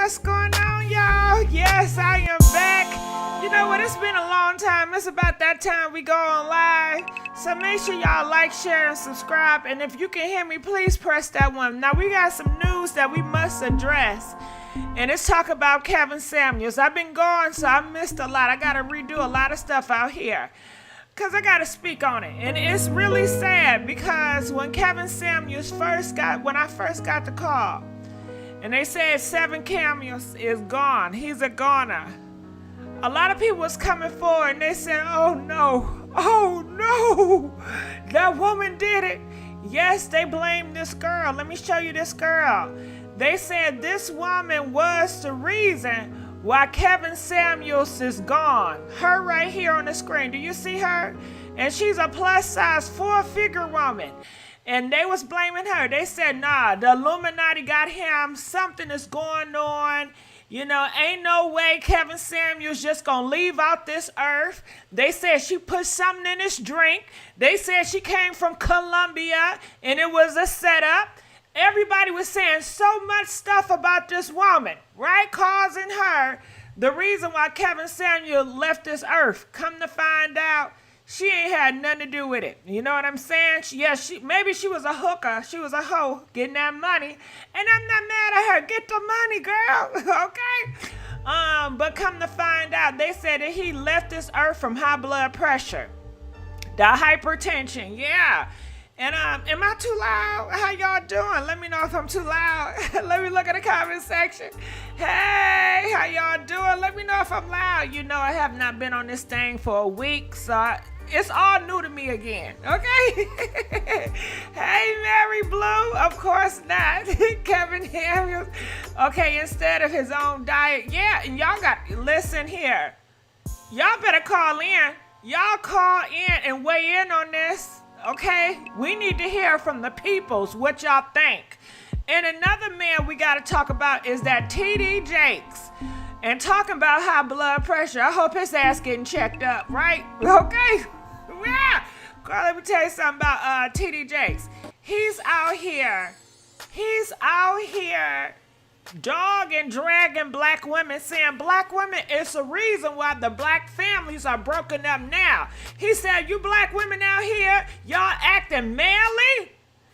what's going on, y'all? Yes, I am back. You know what? It's been a long time. It's about that time we go on live. So make sure y'all like, share, and subscribe. And if you can hear me, please press that one. Now, we got some news that we must address. And it's talk about Kevin Samuels. I've been gone, so I missed a lot. I got to redo a lot of stuff out here, because I got to speak on it. And it's really sad, because when Kevin Samuels when I first got the call, and they said 7 cameos is gone. He's a goner. A lot of people was coming forward and they said, oh no, that woman did it. Yes, they blamed this girl. Let me show you this girl. They said this woman was the reason why Kevin Samuels is gone. Her right here on the screen. Do you see her? And she's a plus size 4-figure woman. And they was blaming her. They said, nah, the Illuminati got him. Something is going on. You know, ain't no way Kevin Samuels just gonna leave out this earth. They said she put something in his drink. They said she came from Colombia and it was a setup. Everybody was saying so much stuff about this woman, right? Causing her the reason why Kevin Samuels left this earth. Come to find out, she ain't had nothing to do with it. You know what I'm saying? Maybe she was a hooker. She was a hoe getting that money. And I'm not mad at her. Get the money, girl. Okay? But come to find out, they said that he left this earth from high blood pressure. The hypertension, yeah. And am I too loud? How y'all doing? Let me know if I'm too loud. Let me look at the comment section. Hey, how y'all doing? Let me know if I'm loud. You know I have not been on this thing for a week, so it's all new to me again, okay? Hey, Mary Blue, of course not. Kevin Samuels. Okay, instead of his own diet. Yeah, and y'all listen here. Y'all better call in. Y'all call in and weigh in on this, okay? We need to hear from the peoples what y'all think. And another man we got to talk about is that TD Jakes. And talking about high blood pressure, I hope his ass getting checked up, right? Okay? Yeah. Girl, let me tell you something about TD Jakes. He's out here dog and dragging black women, saying black women is the reason why the black families are broken up now. He said, you black women out here, y'all acting manly,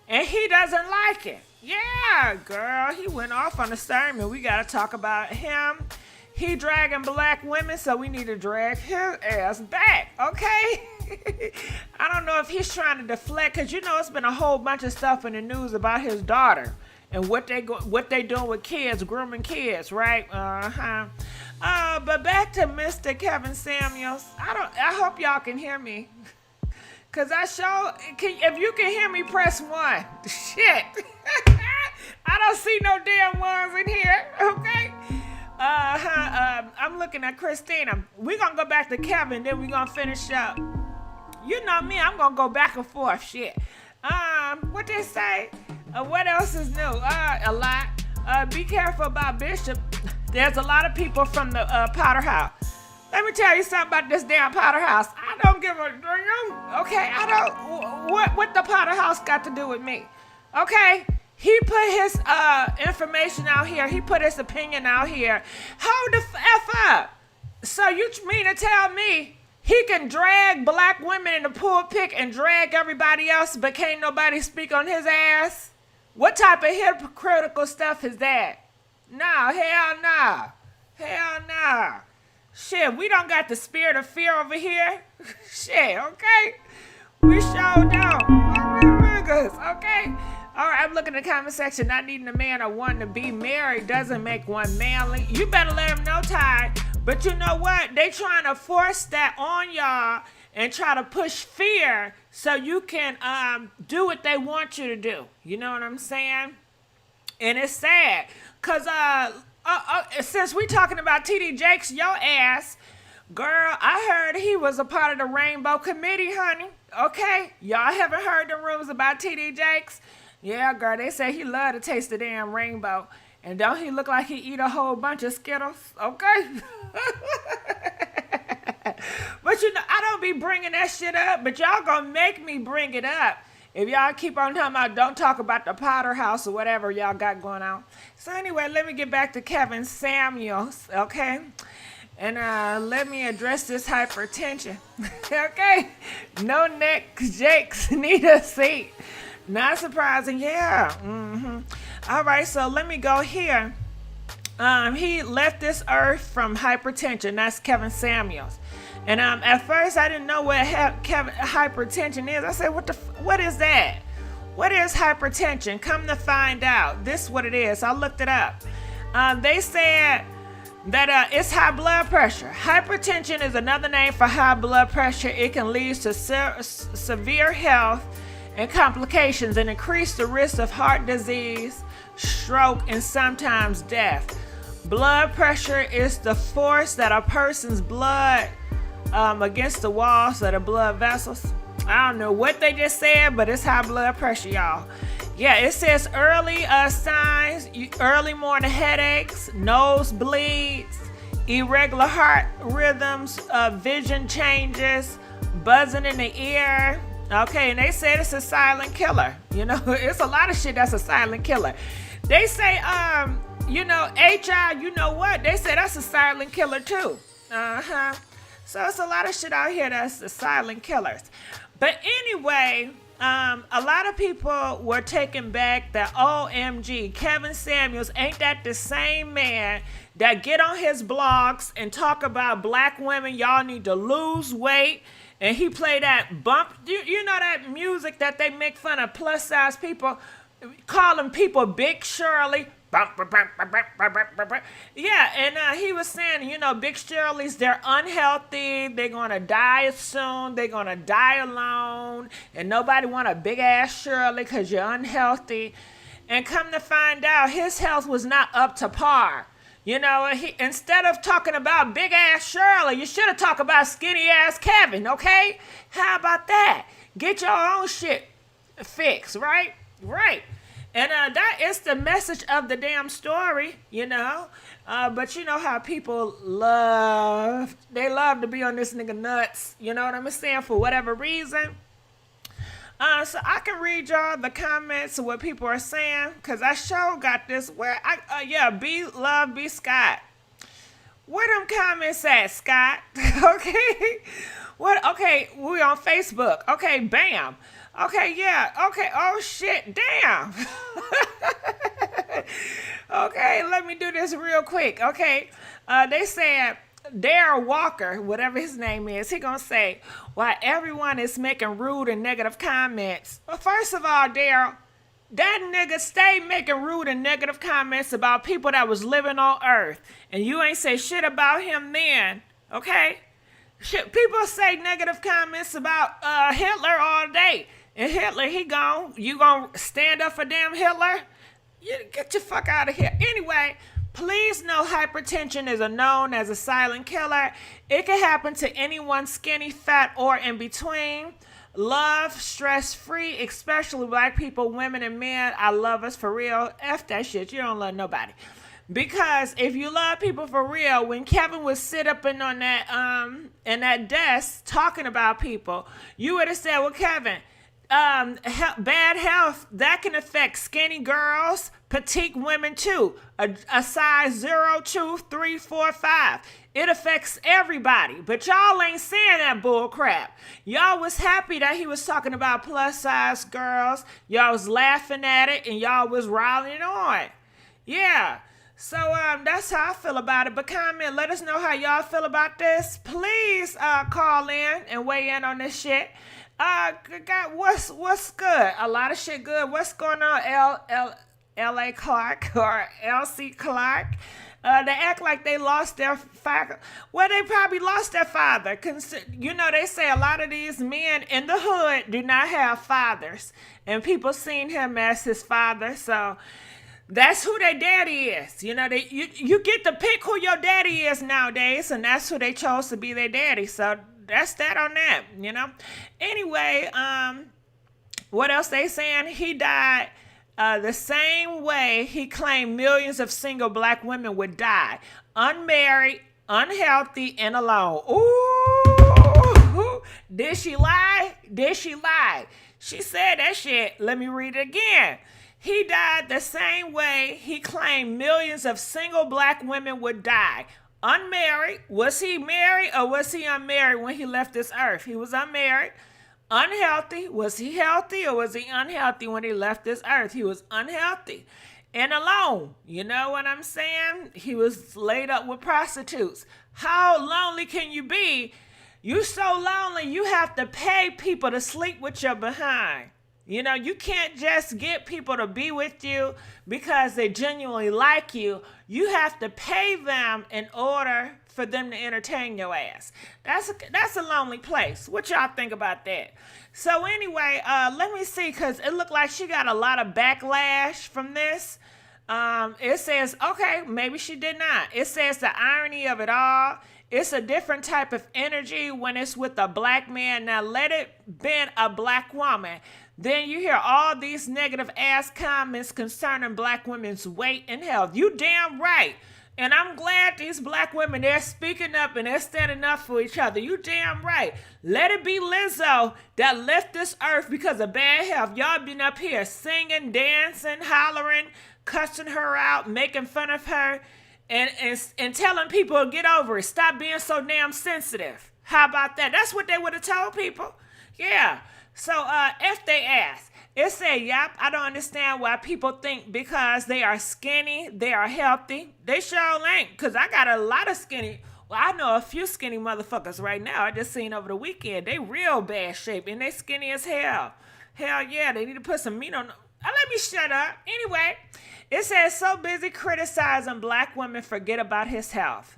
and he doesn't like it. Yeah, girl, he went off on the sermon. We got to talk about him. He dragging black women, so we need to drag his ass back, okay? I don't know if he's trying to deflect, because you know it's been a whole bunch of stuff in the news about his daughter and what they doing with kids, grooming kids, right? But back to Mr. Kevin Samuels. I hope y'all can hear me. Cause if you can hear me, press 1. Shit. I don't see no damn ones in here, okay? I'm looking at Christina. We're gonna go back to Kevin, then we're gonna finish up. You know me, I'm gonna go back and forth, shit. What they say? What else is new? A lot. Be careful about Bishop. There's a lot of people from the Powder House. Let me tell you something about this damn Powder House. I don't give a damn. Okay, I don't. What the Powder House got to do with me? Okay, he put his information out here. He put his opinion out here. Hold the F up. So you mean to tell me he can drag black women in the pulpit and drag everybody else, but can't nobody speak on his ass? What type of hypocritical stuff is that? No, hell no. Hell no. Shit, we don't got the spirit of fear over here. Shit, okay? We sure don't. Okay? All right, I'm looking at the comment section. Not needing a man or one to be married doesn't make one manly. You better let him know, Ty. But you know what? They trying to force that on y'all and try to push fear so you can do what they want you to do. You know what I'm saying? And it's sad. Because since we talking about TD Jakes, your ass, girl, I heard he was a part of the Rainbow Committee, honey. Okay? Y'all haven't heard the rumors about TD Jakes? Yeah, girl, they say he love to taste the damn rainbow. And don't he look like he eat a whole bunch of Skittles? Okay? But you know, I don't be bringing that shit up, but y'all gonna make me bring it up. If y'all keep on talking about, don't talk about the Potter house or whatever y'all got going on. So anyway, let me get back to Kevin Samuels, okay? And let me address this hypertension, okay? No neck jakes need a seat. Not surprising, yeah. All right, so let me go here. He left this earth from hypertension. That's Kevin Samuels. And at first I didn't know what hypertension is. I said, what is that? What is hypertension? Come to find out, this is what it is. I looked it up. They said that it's high blood pressure. Hypertension is another name for high blood pressure. It can lead to severe health and complications and increase the risk of heart disease, stroke, and sometimes death. Blood pressure is the force that a person's blood against the walls of the blood vessels. I don't know what they just said, but it's high blood pressure, y'all. Yeah, it says early signs, early morning headaches, nosebleeds, irregular heart rhythms, vision changes, buzzing in the ear. Okay, and they said it's a silent killer. You know, it's a lot of shit that's a silent killer. They say, you know, HI, you know what? They say that's a silent killer too. So it's a lot of shit out here that's the silent killers. But anyway, a lot of people were taken back that, OMG, Kevin Samuels, ain't that the same man that get on his blogs and talk about black women, y'all need to lose weight, and he play that bump, you know that music that they make fun of plus size people, calling people Big Shirley. Yeah, and he was saying, you know, Big Shirley's, they're unhealthy, they're gonna die soon, they're gonna die alone, and nobody want a big ass Shirley because you're unhealthy. And come to find out, his health was not up to par. You know, instead of talking about big ass Shirley, you should have talked about skinny ass Kevin, okay? How about that? Get your own shit fixed, right? Right. And that is the message of the damn story, you know. But you know how people love to be on this nigga nuts, you know what I'm saying, for whatever reason. So I can read y'all the comments of what people are saying, because I sure got this. Where B Scott. Where them comments at, Scott? Okay. What? Okay, we on Facebook. Okay, bam. Okay, yeah. Okay, oh shit, damn. Okay, let me do this real quick. Okay, they said Darryl Walker, whatever his name is, he gonna say, why everyone is making rude and negative comments. Well, first of all, Darryl, that nigga stay making rude and negative comments about people that was living on Earth, and you ain't say shit about him then, okay? Shit, people say negative comments about Hitler all day. And Hitler, he gone. You gonna stand up for damn Hitler? Get your fuck out of here. Anyway, please know hypertension is known as a silent killer. It can happen to anyone skinny, fat, or in between. Love, stress-free, especially black people, women, and men. I love us for real. F that shit. You don't love nobody. Because if you love people for real, when Kevin would sit up on that in that desk talking about people, you would have said, well, Kevin, bad health, that can affect skinny girls, petite women too, a size 0, 2, 3, 4, 5. It affects everybody, but y'all ain't saying that bull crap. Y'all was happy that he was talking about plus size girls. Y'all was laughing at it, and y'all was riling on. Yeah. So that's how I feel about it. But comment, let us know how y'all feel about this. Please call in and weigh in on this shit. God, what's good? A lot of shit good. What's going on, L.A. Clark or L.C. Clark? They act like they lost their father. Well, they probably lost their father. You know, they say a lot of these men in the hood do not have fathers. And people seen him as his father. So that's who their daddy is. You know, you get to pick who your daddy is nowadays. And that's who they chose to be their daddy. So that's that on that, you know. Anyway, what else they saying? He died the same way he claimed millions of single black women would die. Unmarried, unhealthy, and alone. Ooh, did she lie? Did she lie? She said that shit. Let me read it again. He died the same way he claimed millions of single black women would die. Unmarried. Was he married or was he unmarried when he left this earth? He was unmarried. Unhealthy. Was he healthy or was he unhealthy when he left this earth? He was unhealthy. And alone. You know what I'm saying? He was laid up with prostitutes. How lonely can you be? You so lonely, you have to pay people to sleep with your behind. You know, you can't just get people to be with you because they genuinely like you. You have to pay them in order for them to entertain your ass. That's a lonely place. What y'all think about that? So anyway, let me see, because it looked like she got a lot of backlash from this. It says, okay, maybe she did not. It says the irony of it all. It's a different type of energy when it's with a black man. Now let it be a black woman. Then you hear all these negative ass comments concerning black women's weight and health. You damn right. And I'm glad these black women, they're speaking up and they're standing up for each other. You damn right. Let it be Lizzo that left this earth because of bad health. Y'all been up here singing, dancing, hollering, cussing her out, making fun of her, and telling people to get over it. Stop being so damn sensitive. How about that? That's what they would have told people. Yeah. So if they ask, it said, yep, I don't understand why people think because they are skinny, they are healthy. They sure ain't, because I got a lot of skinny. Well, I know a few skinny motherfuckers right now. I just seen over the weekend. They real bad shape, and they skinny as hell. Hell yeah, they need to put some meat on them. Let me shut up. Anyway, it says, so busy criticizing black women, forget about his health.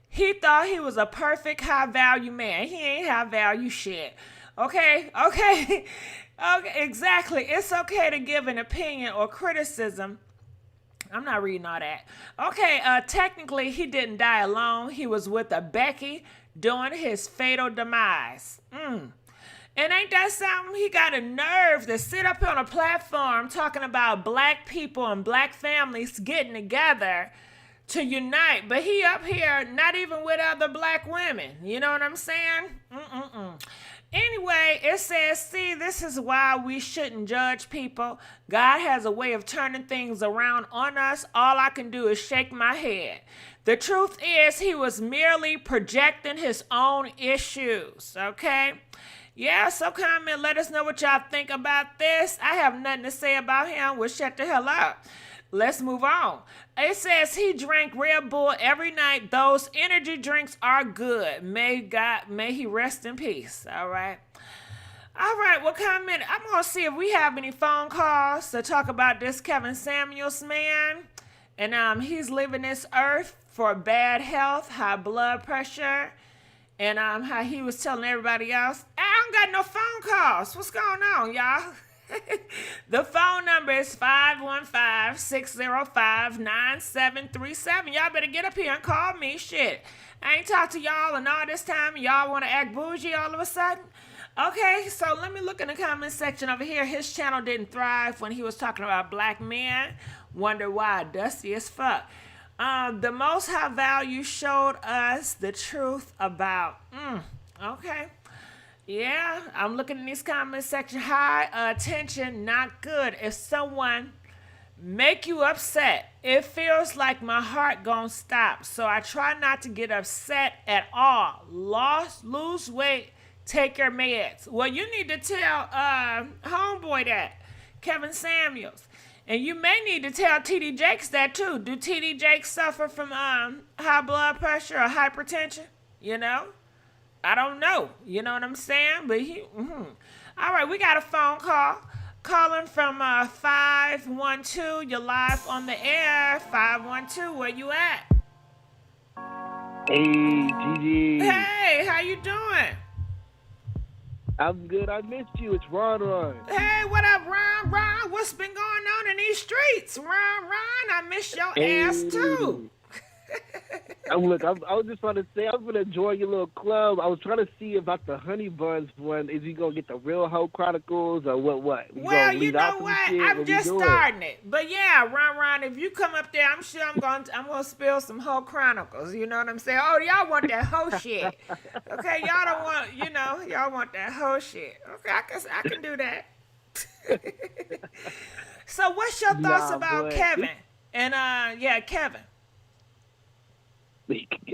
He thought he was a perfect high-value man. He ain't high-value shit. Okay, exactly. It's okay to give an opinion or criticism. I'm not reading all that. Okay, technically, he didn't die alone. He was with a Becky during his fatal demise. And ain't that something? He got a nerve to sit up on a platform talking about black people and black families getting together to unite. But he up here not even with other black women. You know what I'm saying? Anyway, it says, see, this is why we shouldn't judge people. God has a way of turning things around on us. All I can do is shake my head. The truth is he was merely projecting his own issues, okay? Yeah, so comment, let us know what y'all think about this. I have nothing to say about him. Well, shut the hell up. Let's move on. It says he drank Red Bull every night. Those energy drinks are good. May he rest in peace. All right. Well, comment. I'm going to see if we have any phone calls to talk about this Kevin Samuels man. And he's leaving this earth for bad health, high blood pressure, and how he was telling everybody else. I don't got no phone calls. What's going on, y'all? The phone number is 515-605-9737. Y'all better get up here and call me. Shit. I ain't talked to y'all in all this time. Y'all want to act bougie all of a sudden? Okay, so let me look in the comment section over here. His channel didn't thrive when he was talking about black men. Wonder why. Dusty as fuck. The Most High Value showed us the truth about. Okay. Yeah, I'm looking in these comment section. High attention, not good. If someone make you upset, it feels like my heart gonna stop. So I try not to get upset at all. Lose weight, take your meds. Well, you need to tell homeboy that, Kevin Samuels. And you may need to tell TD Jakes that too. Do TD Jakes suffer from high blood pressure or hypertension? You know? I don't know. You know what I'm saying? But All right, we got a phone call. Calling from 512. You're live on the air. 512, where you at? Hey, Gigi. Hey, how you doing? I'm good. I missed you. It's Ron. Hey, what up, Ron? What's been going on in these streets? Ron, I miss your ass too. I was just trying to say, I'm gonna join your little club. I was trying to see about the Honey Buns one. Is you gonna get the Real Hoe Chronicles or what? What? You Well, gonna you lead off know some what? shit? I'm What we just doing? starting it. But yeah, Ron, if you come up there, I'm sure I'm gonna spill some whole chronicles. You know what I'm saying? Oh, y'all want that whole shit. Okay, y'all don't want, y'all want that whole shit. Okay, I can do that. So what's your thoughts Nah, about but Kevin? And yeah, Kevin.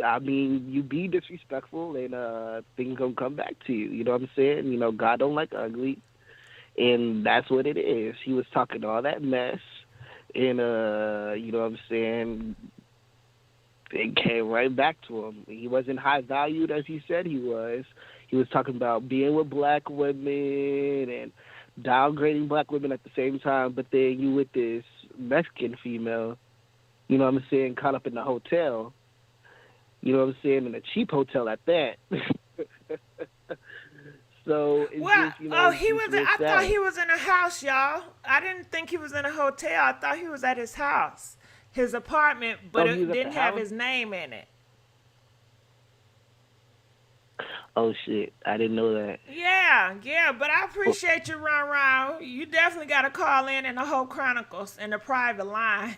I mean, you be disrespectful and things gonna come back to you. You know what I'm saying? You know, God don't like ugly, and that's what it is. He was talking all that mess, and you know what I'm saying? It came right back to him. He wasn't high valued as he said he was. He was talking about being with black women and downgrading black women at the same time, but then you with this Mexican female, you know what I'm saying, caught up in the hotel. You know what I'm saying? In a cheap hotel at that. So it's Well, just, oh, it's just real I thought sad. he was in a house, y'all. I didn't think he was in a hotel. I thought he was at his house, his apartment, but Oh, he it was at the didn't have house? his name in it. Oh, shit. I didn't know that. Yeah, but I Oh, appreciate you, Ron. You definitely got to call in the whole Chronicles in the private line.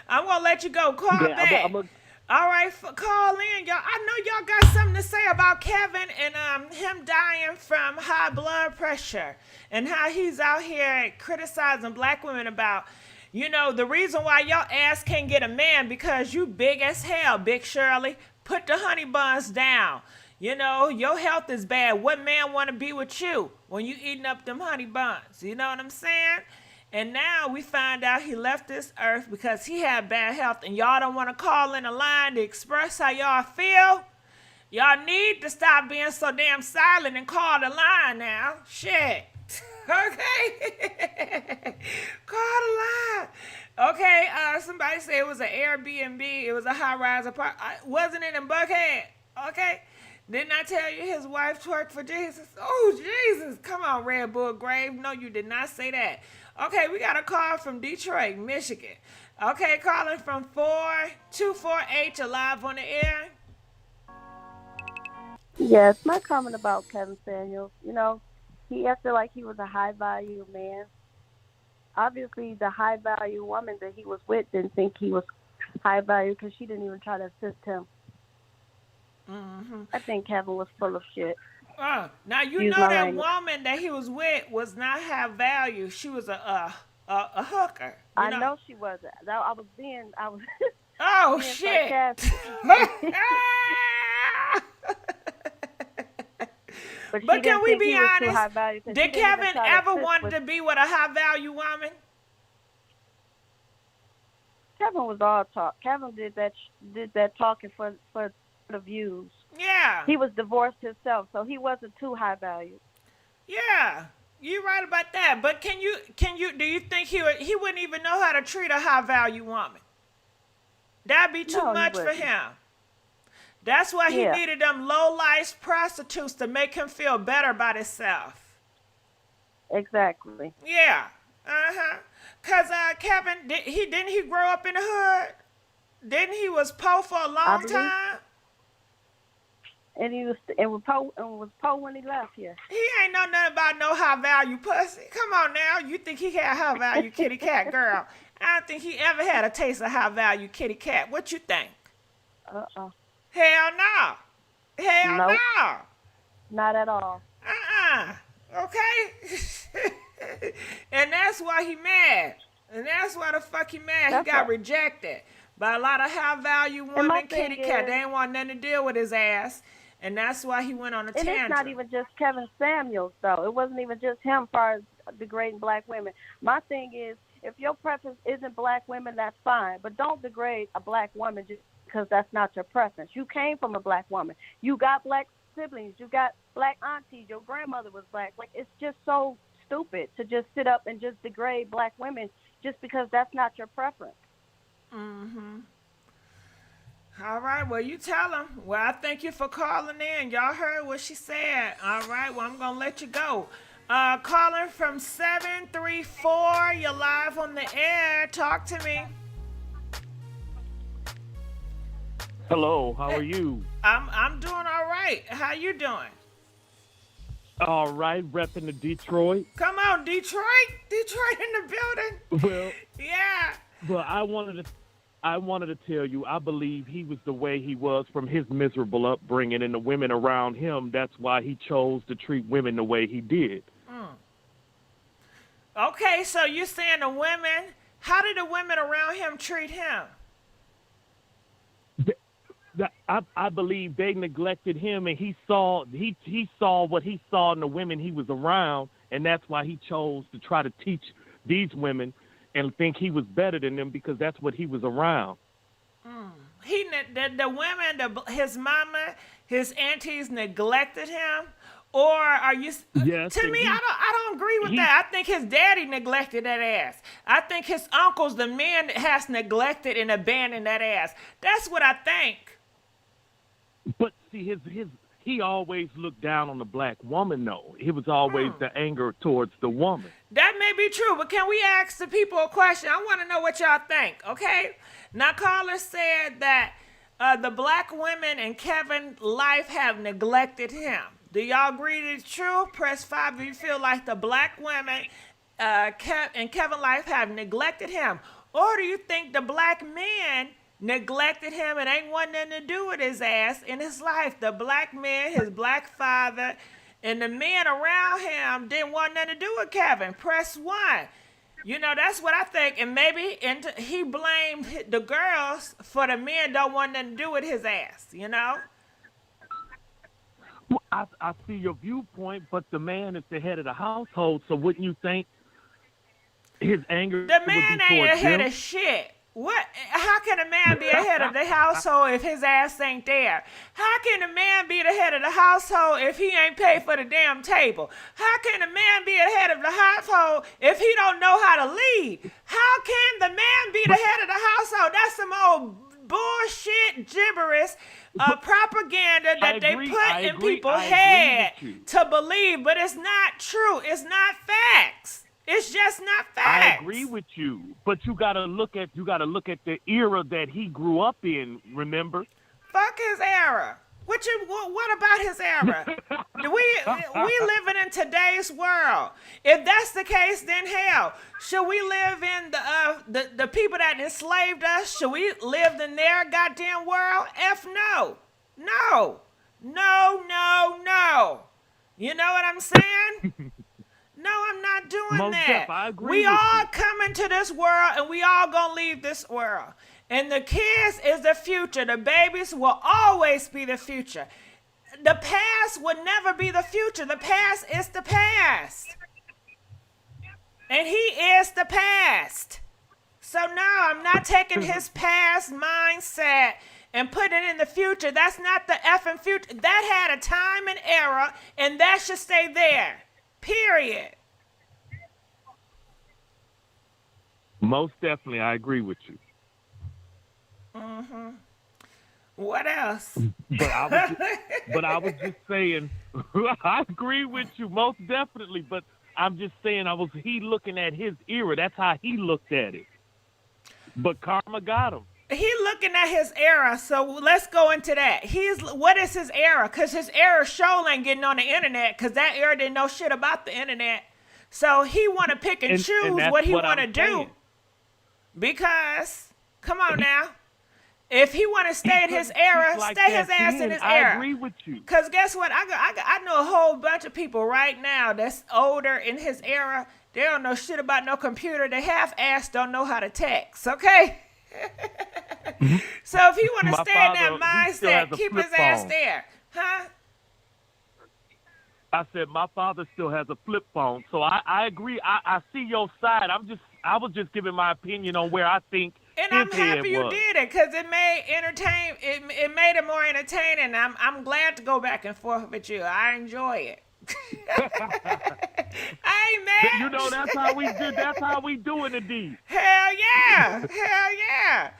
I'm going to let you go. Call yeah, I'm back. a, All right, call in, y'all. I know y'all got something to say about Kevin and him dying from high blood pressure and how he's out here criticizing black women about, the reason why y'all ass can't get a man because you big as hell, Big Shirley. Put the honey buns down. Your health is bad. What man want to be with you when you eating up them honey buns? You know what I'm saying? And now we find out he left this earth because he had bad health, and y'all don't want to call in a line to express how y'all feel. Y'all need to stop being so damn silent and call the line now. Shit. Okay? Call the line. Okay, somebody said it was an Airbnb. It was a high-rise apartment. Wasn't it in Buckhead? Okay? Didn't I tell you his wife twerked for Jesus? Oh, Jesus. Come on, Red Bull Grave. No, you did not say that. Okay, we got a call from Detroit, Michigan. Okay, calling from 4248. You're live on the air. Yes, my comment about Kevin Samuels, he acted like he was a high value man. Obviously, the high value woman that he was with didn't think he was high value because she didn't even try to assist him. Mm-hmm. I think Kevin was full of shit. Now you Excuse know my that language. woman that he was with was not have value. She was a hooker. I know she wasn't. I was Oh being shit. sarcastic. But she But can didn't we think be he was too honest? high value because she Did didn't even Kevin try to ever assist want with. to be with a high value woman? Kevin was all talk. Kevin did that talking for the views. Yeah. He was divorced himself, so he wasn't too high value. Yeah. You're right about that. But do you think he wouldn't even know how to treat a high value woman? That'd be too No, he much for wouldn't. him. That's why he Yeah, needed them low-life prostitutes to make him feel better about himself. exactly. Yeah. Uh-huh. Cause Kevin, didn't he grow up in the hood? Didn't he was poor for a I long believe, time? and he was poor when he left here. He ain't know nothing about no high value pussy. Come on now. You think he had high value kitty cat girl? I don't think he ever had a taste of high value kitty cat. What you think? Hell no. Hell Nope, no. not at all. Okay? And that's why he mad. And that's why the fuck he mad. He That's got right. rejected by a lot of high value And my women, thing kitty cat. They is, ain't want nothing to deal with his ass. And that's why he went on a and it's not tantrum. even just Kevin Samuels though. It wasn't even just him, as far as degrading black women. My thing is, if your preference isn't black women, that's fine, but don't degrade a black woman just because that's not your preference. You came from a black woman. You got black siblings. You got black aunties. Your grandmother was black. Like, it's just so stupid to just sit up and just degrade black women just because that's not your preference. Mm-hmm. All right, well, you tell him. Well, I thank you for calling in. Y'all heard what she said. All right, well, I'm going to let you go. Calling from 734. You're live on the air. Talk to me. Hello, how are you? I'm doing all right. How you doing? All right, repping the Detroit. Come on, Detroit. Detroit in the building. Well, Yeah. well, I wanted to tell you, I believe he was the way he was from his miserable upbringing, and the women around him. That's why he chose to treat women the way he did. Okay, so you saying the women? How did the women around him treat him? I believe they neglected him, and he saw what he saw in the women he was around, and that's why he chose to try to teach these women and think he was better than them because that's what he was around. The women, his mama, his aunties neglected him, or are you? Yes, To and me, I don't agree with he that. I think his daddy neglected that ass. I think his uncles, the men, has neglected and abandoned that ass. That's what I think. But see, he always looked down on the black woman. Though it was always the anger towards the woman. That may be true, but can we ask the people a question? I want to know what y'all think, okay? Now, caller said that the black women in Kevin's life have neglected him. Do y'all agree that it's true? Press 5 if you feel like the black women in Kevin's life have neglected him. Or do you think the black men neglected him and ain't want nothing to do with his ass in his life? The black man, his black father, and the men around him didn't want nothing to do with Kevin. Press 1. You know, that's what I think. And maybe he blamed the girls for the men don't want nothing to do with his ass, you know? Well, I see your viewpoint, but the man is the head of the household, so wouldn't you think his anger The would man be ain't towards ahead him? of shit. What? How can a man be ahead of the household if his ass ain't there? How can a man be the head of the household if he ain't paid for the damn table? How can a man be the head of the household if he don't know how to lead? How can the man be the head of the household? That's some old bullshit gibberish propaganda that they put in people's head to believe, but it's not true. It's not facts. It's just not facts. I agree with you, but you gotta look at the era that he grew up in. Remember? Fuck his era. What about his era? We living in today's world. If that's the case, then hell, should we live in the people that enslaved us? Should we live in their goddamn world? F no, no, no, no, no. You know what I'm saying? No, I'm not doing Most that. I agree We with all you. come into this world and we all gonna leave this world. And the kids is the future. The babies will always be the future. The past will never be the future. The past is the past. And he is the past. So no, I'm not taking his past mindset and putting it in the future. That's not the effing future. That had a time and era, and that should stay there. Period. Most definitely, I agree with you. What else? But I was just saying, I agree with you most definitely. But I'm just saying, he looking at his era. That's how he looked at it. But karma got him. He looking at his era, so let's go into that. What is his era? Because his era sure ain't getting on the internet, because that era didn't know shit about the internet. So he want to pick and choose what he want to do. Because, come on now, if he want to stay in his era, like stay his that ass then. in his I era. agree with you. Because guess what? I know a whole bunch of people right now that's older in his era. They don't know shit about no computer. They half-ass don't know how to text, okay? So if he want to stay in that he still has mindset, a keep flip his ass phone. there. Huh? I said my father still has a flip phone, so I agree. I see your side. I was just giving my opinion on where I think And his I'm happy head you was. did it, because it made it made it more entertaining. I'm glad to go back and forth with you. I enjoy it. I ain't mad. You know, that's how we do. That's how we do in the D. Hell yeah. Hell yeah.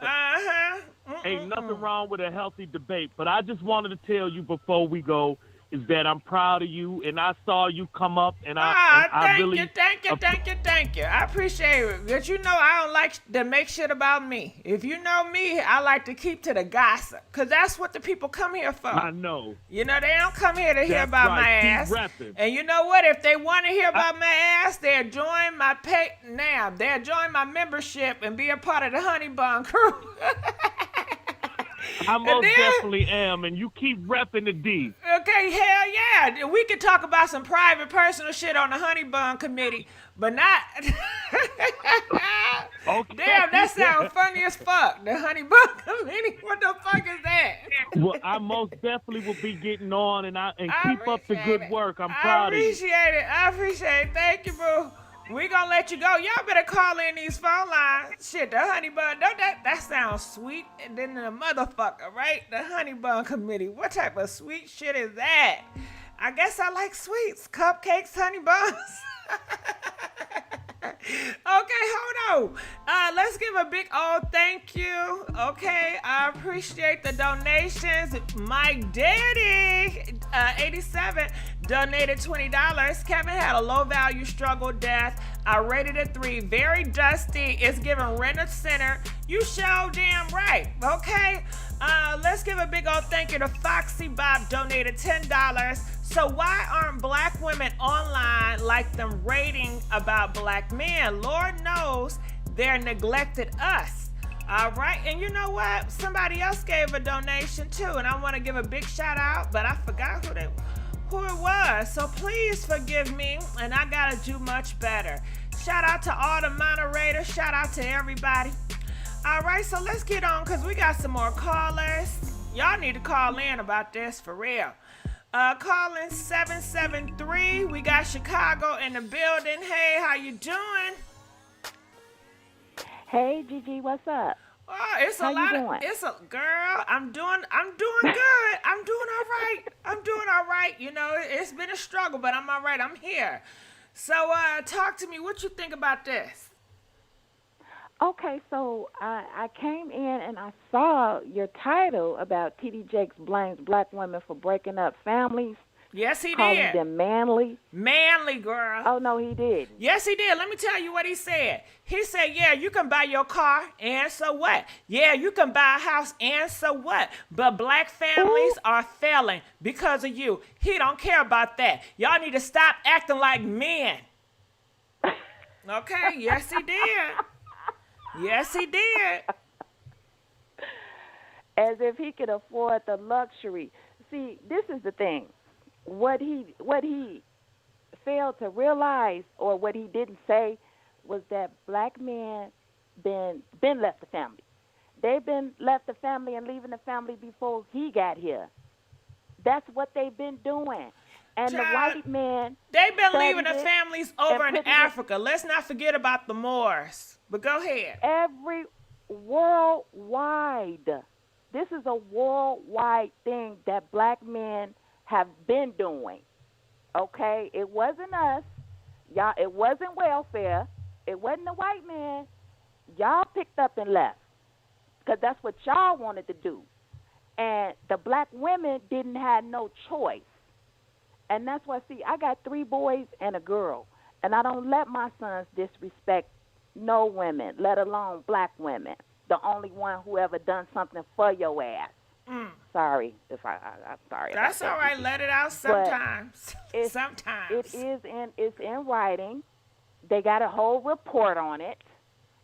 Uh-huh. Ain't nothing wrong with a healthy debate. But I just wanted to tell you before we go, is that I'm proud of you, and I saw you come up, and I really thank you. I appreciate it. But you know I don't like to make shit about me. If you know me, I like to keep to the gossip, because that's what the people come here for. I know. You know, they don't come here to hear That's about right. my ass. Keep repping. And you know what? If they want to hear about my ass, they'll join my they'll join my membership and be a part of the Honey Bun crew. I most definitely am, and you keep repping the D. Okay, hell yeah. We could talk about some private, personal shit on the Honey Bun committee, but not... Okay. Damn, that sounds funny as fuck. The Honey Bun committee? What the fuck is that? Well, I most definitely will be getting on, and keep up the good work. I'm proud of you. I appreciate it. Thank you, boo. We gonna let you go. Y'all better call in these phone lines. Shit, the Honey Bun, don't that sounds sweet and then the motherfucker, right? The Honey Bun committee. What type of sweet shit is that? I guess I like sweets. Cupcakes, honey buns. Okay, hold on. Let's give a big old thank you. Okay, I appreciate the donations. My daddy, 87, donated $20. Kevin had a low-value struggle death. I rated it 3. Very dusty. It's giving Renter Center. You show damn right. Okay. Let's give a big old thank you to Foxy Bob, donated $10. So why aren't black women online like them rating about black men? Lord knows they're neglected us. All right, and you know what? Somebody else gave a donation too, and I want to give a big shout out, but I forgot who it was. So please forgive me, and I gotta do much better. Shout out to all the moderators. Shout out to everybody. All right, so let's get on because we got some more callers. Y'all need to call in about this for real. Call in 773. We got Chicago in the building. Hey, how you doing? Hey, Gigi, what's up? Oh, it's How a you lot. doing? It's a girl. I'm doing good. I'm doing all right. You know, it's been a struggle, but I'm all right. I'm here. So, talk to me. What you think about this? Okay, so I came in and I saw your title about T.D. Jakes blames black women for breaking up families. Yes, he calling did. them manly. Manly, girl. Oh, no, he did. Yes, he did. Let me tell you what he said. He said, yeah, you can buy your car, and so what? Yeah, you can buy a house, and so what? But black families are failing because of you. He don't care about that. Y'all need to stop acting like men. Okay, yes, he did. Yes, he did. As if he could afford the luxury. See, this is the thing. What he failed to realize, or what he didn't say, was that black men been left the family. They've been left the family and leaving the family before he got here. That's what they've been doing. And Child, the white man... They've been leaving the families over in putting Africa. Let's not forget about the Moors. But go ahead. Worldwide. This is a worldwide thing that black men have been doing. Okay? It wasn't us. Y'all, it wasn't welfare. It wasn't the white man. Y'all picked up and left because that's what y'all wanted to do. And the black women didn't have no choice. And that's why, see, I got 3 boys and a girl, and I don't let my sons disrespect no women, let alone black women. The only one who ever done something for your ass. Sorry if I'm sorry. That's all right. Let it out sometimes. Sometimes. It's in writing. They got a whole report on it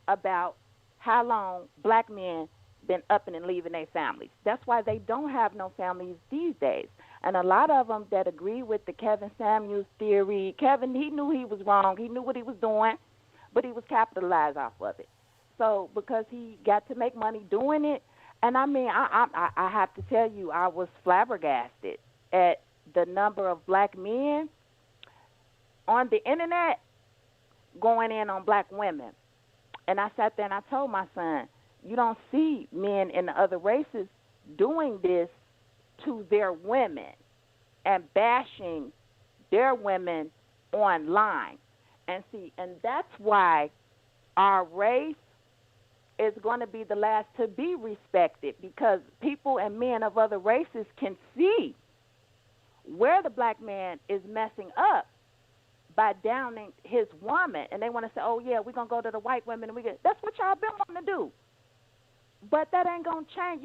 about how long black men been up and leaving their families. That's why they don't have no families these days. And a lot of them that agree with the Kevin Samuels theory, Kevin, he knew he was wrong. He knew what he was doing, but he was capitalized off of it. So because he got to make money doing it, and I mean, I have to tell you, I was flabbergasted at the number of black men on the internet going in on black women. And I sat there and I told my son, you don't see men in the other races doing this to their women and bashing their women online. And see, and that's why our race is going to be the last to be respected, because people and men of other races can see where the black man is messing up by downing his woman, and they want to say, "Oh yeah, we're gonna go to the white women and we get." That's what y'all been wanting to do, but that ain't gonna change.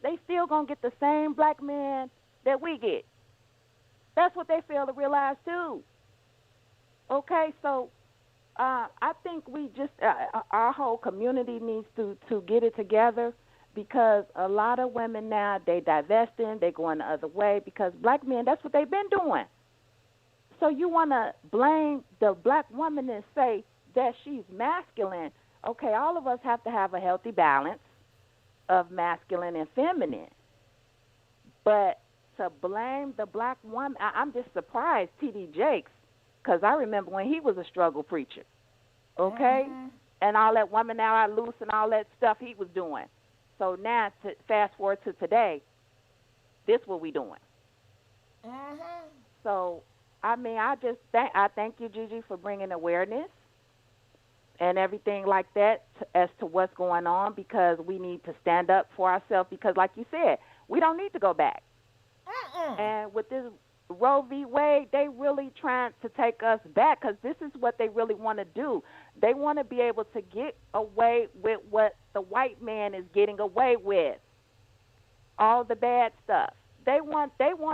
They still gonna get the same black man that we get. That's what they fail to realize too. Okay, so I think we just our whole community needs to get it together, because a lot of women now, they divesting, they going the other way, because black men, that's what they've been doing. So you want to blame the black woman and say that she's masculine. Okay, all of us have to have a healthy balance of masculine and feminine. But to blame the black woman, I'm just surprised, T.D. Jakes, because I remember when he was a struggle preacher, okay? And all that woman now I loose and all that stuff he was doing. So now, fast forward to today, this what we doing. So, I mean, I thank you, Gigi, for bringing awareness and everything like that as to what's going on, because we need to stand up for ourselves, because like you said, we don't need to go back. And with this Roe v. Wade, they really trying to take us back, because this is what they really want to do. They want to be able to get away with what the white man is getting away with, all the bad stuff. They want,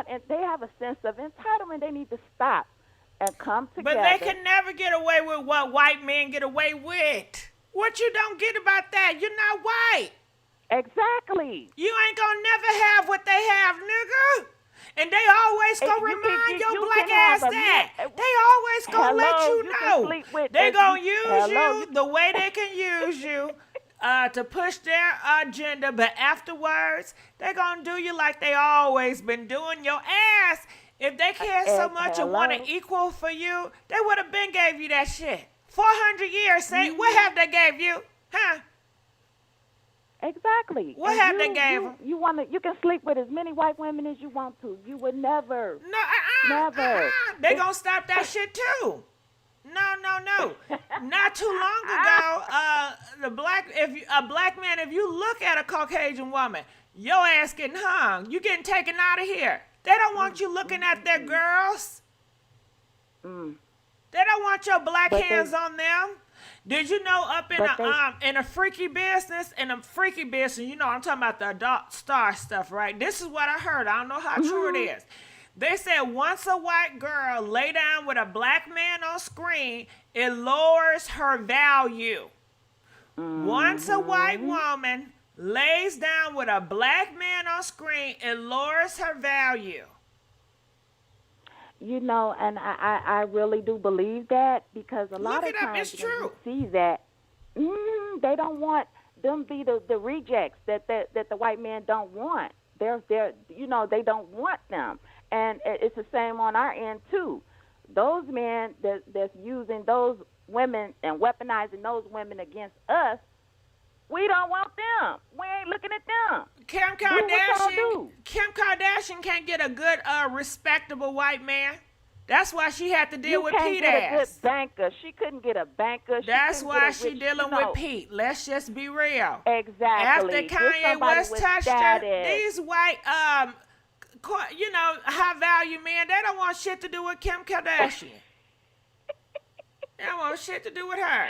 and they have a sense of entitlement. They need to stop and come together. But they can never get away with what white men get away with. What you don't get about that? You're not white. Exactly. You ain't gonna never have what they have, nigga. And they always gonna remind your black ass that. They always gonna let you know. They gonna use you the way they can use you to push their agenda, but afterwards, they gonna do you like they always been doing your ass. If they care so much and want an equal for you, they would have been gave you that shit. 400 years, say, what have they gave you? Huh? Exactly. What have they gave them? You can sleep with as many white women as you want to. You would never. No, never. They gonna stop that shit too. No. Not too long ago, a black man, if you look at a Caucasian woman, your ass getting hung. You getting taken out of here. They don't want you looking at their girls. They don't want your black hands on them. Did you know up in a freaky business, you know, I'm talking about the adult star stuff, right? This is what I heard. I don't know how true it is. They said once a white girl lay down with a black man on screen, it lowers her value. Once a white woman lays down with a black man on screen, it lowers her value. You know, and I really do believe that, because a lot of times you see that they don't want them be the rejects that the white man don't want. They're they don't want them. And it's the same on our end too. Those men that's using those women and weaponizing those women against us, we don't want them. We ain't looking at them. Kim Kardashian can't get a good, respectable white man. That's why she had to deal with Pete ass. You can't get a good banker. She couldn't get a banker. That's why she dealing with Pete. Let's just be real. Exactly. After Kanye West touched her, these white, high value men, they don't want shit to do with Kim Kardashian. They don't want shit to do with her.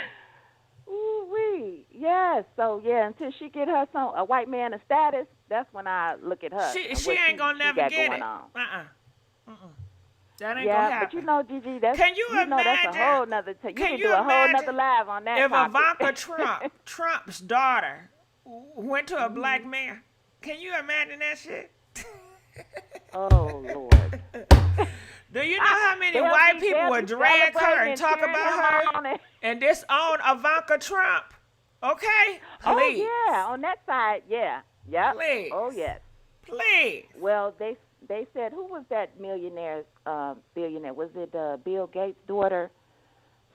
Ooh-wee. Yes. So, until she get her a white man of status, that's when I look at her. She ain't going to never get it. That ain't gonna happen. But you know, Gigi, that's, can you imagine, that's a whole nother you can do a whole nother live on that if topic. Ivanka Trump's daughter went to a black man. Can you imagine that shit? Oh, Lord. Do you know how many white people would drag her and talk about her and disown Ivanka Trump? Okay? Please. Oh, yeah. On that side, yeah. Yep. Please. Oh, yes. Please. Well, they said, who was that billionaire? Was it Bill Gates' daughter?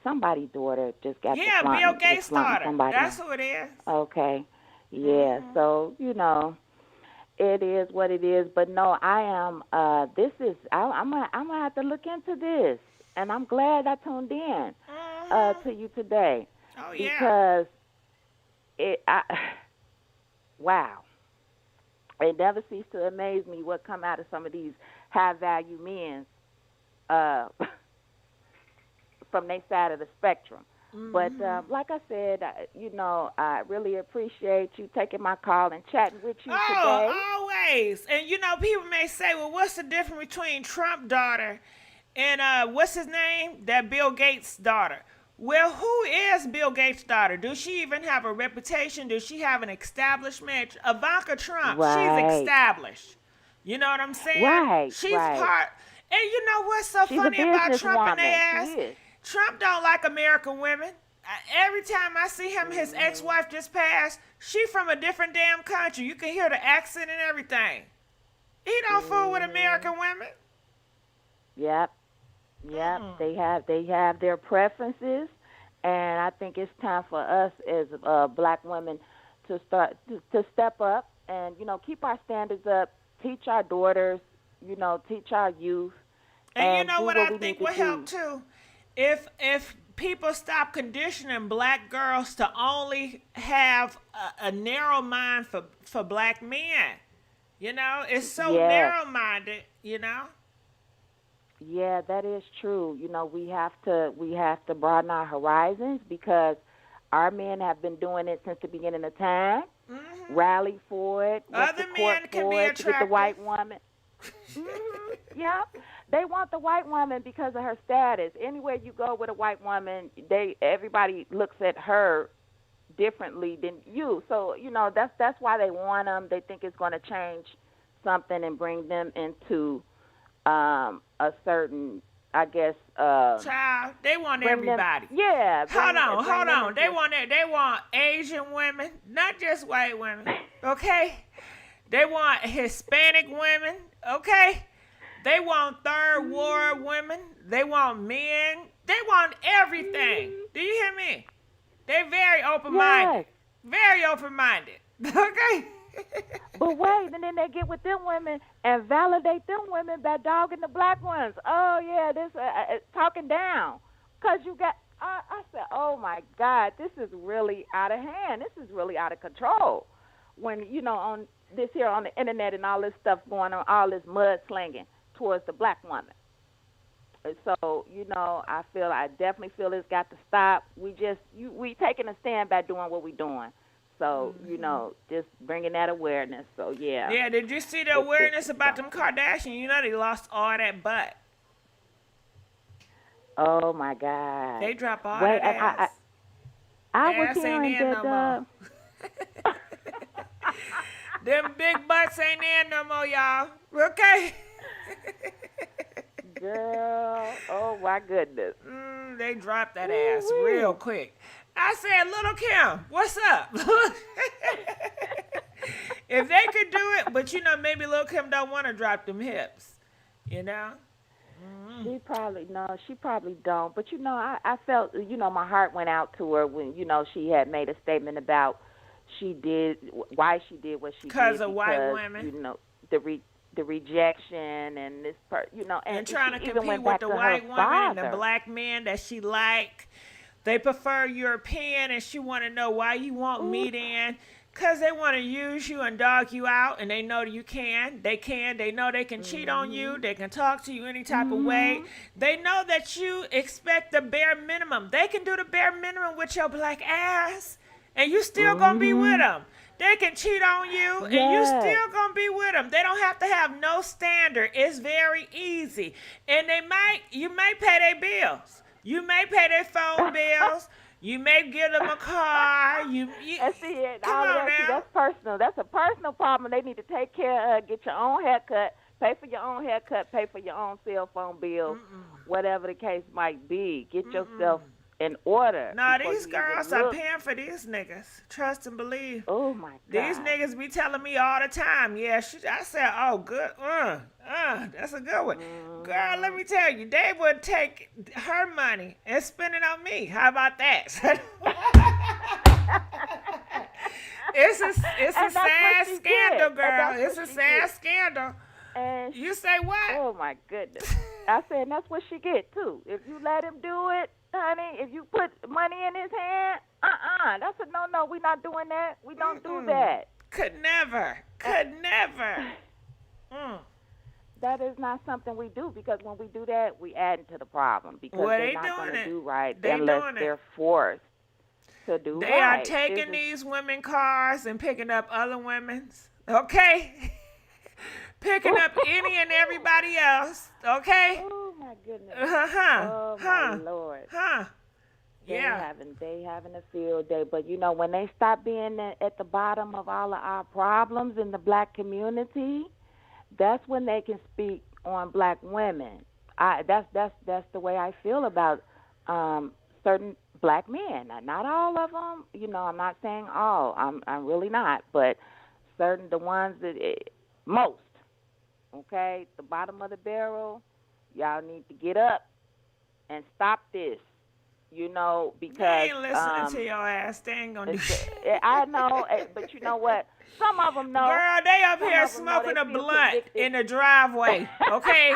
Somebody's daughter just got Bill Gates' daughter. That's who it is. Okay. Yeah. So, it is what it is. But no, I am. I'm gonna have to look into this, and I'm glad I tuned in to you today. Oh yeah. Because wow. it never ceased to amaze me what come out of some of these high value men uh, from their side of the spectrum. But like I said, I really appreciate you taking my call and chatting with you today. Oh, always. And people may say, well, what's the difference between Trump daughter and what's his name? That Bill Gates daughter. Well, who is Bill Gates' daughter? Does she even have a reputation? Does she have an establishment? Ivanka Trump, she's established. You know what I'm saying? Right. She's part. And you know what's so She's funny about Trump and their ass? She is. Trump don't like American women. Every time I see him, his ex-wife just passed. She from a different damn country. You can hear the accent and everything. He don't fool with American women. Yep. They have their preferences, and I think it's time for us as black women to step up and keep our standards up, teach our daughters, teach our youth. And you know what I think would help too? If people stop conditioning black girls to only have a narrow mind for black men. It's so narrow-minded, Yeah, that is true. We have to broaden our horizons because our men have been doing it since the beginning of time. Rally for it, went Other to court men can for be it to get the attractive. white woman. Yeah, they want the white woman because of her status. Anywhere you go with a white woman, everybody looks at her differently than you. So that's why they want them. They think it's going to change something and bring them into a certain, I guess. Child, they want everybody. Hold on. They want Asian women, not just white women. Okay, they want Hispanic women. Okay, they want third world women. They want men. They want everything. Do you hear me? They're very open-minded. Very open-minded. Okay. But wait, and then they get with them women and validate them women by dogging the black ones. Oh, yeah, this talking down. Because you got, I said, oh, my God, this is really out of hand. This is really out of control. When, on this here on the internet and all this stuff going on, all this mudslinging towards the black woman. So, I definitely feel it's got to stop. We taking a stand by doing what we're doing. So, just bringing that awareness. So, yeah. Yeah, did you see the awareness about them Kardashians? They lost all that butt. Oh, my God. They drop all that ass. I was hearing that. Them big butts ain't there no more, y'all. Okay? Girl, oh, my goodness. They dropped that ass real quick. I said, Little Kim, what's up? If they could do it, but maybe Little Kim don't want to drop them hips, She probably don't. But I felt my heart went out to her when she had made a statement about why she did what she did because of white women. The rejection and this part, and trying to compete with the white women and the black men that she like. They prefer European, and she want to know why you want meat in. Because they want to use you and dog you out, and they know you can. They know they can cheat on you. They can talk to you any type of way. They know that you expect the bare minimum. They can do the bare minimum with your black ass, and you still going to be with them. They can cheat on you, and you still going to be with them. They don't have to have no standard. It's very easy. And you may pay their bills. You may pay their phone bills. You may give them a car. Come on now. That's personal. That's a personal problem they need to take care of. Get your own haircut. Pay for your own haircut. Pay for your own cell phone bill. Whatever the case might be. Get yourself in order. No, these girls are paying for these niggas. Trust and believe. Oh, my God. These niggas be telling me all the time. Yeah, I said, oh, good. That's a good one. Girl, let me tell you, they would take her money and spend it on me. How about that? It's a sad scandal, girl. It's a sad scandal. And you say what? Oh, my goodness. I said, that's what she get, too. If you let him do it, honey, if you put money in his hand, that's a no-no. We're not doing that. We don't do that. Could never. could never. That is not something we do, because when we do that, we add into the problem, because Well, they're they not going doing to it. do right They unless doing it. they're forced to do They right. are taking these women cars and picking up other women's. Okay? Picking up any and everybody else. Okay? Oh my goodness. Oh my Lord. Yeah. They having a field day. But you know, when they stop being at the bottom of all of our problems in the black community, that's when they can speak on black women. That's the way I feel about certain black men. Not all of them. You know, I'm not saying all. I'm really not. But certain, the ones that most. Okay, the bottom of the barrel. Y'all need to get up and stop this. You know, because they ain't listening to your ass. They ain't gonna do shit. I know, but you know what? Some of them know. Girl, they up Some here of them know smoking they a feel blunt convicted. in the driveway, okay?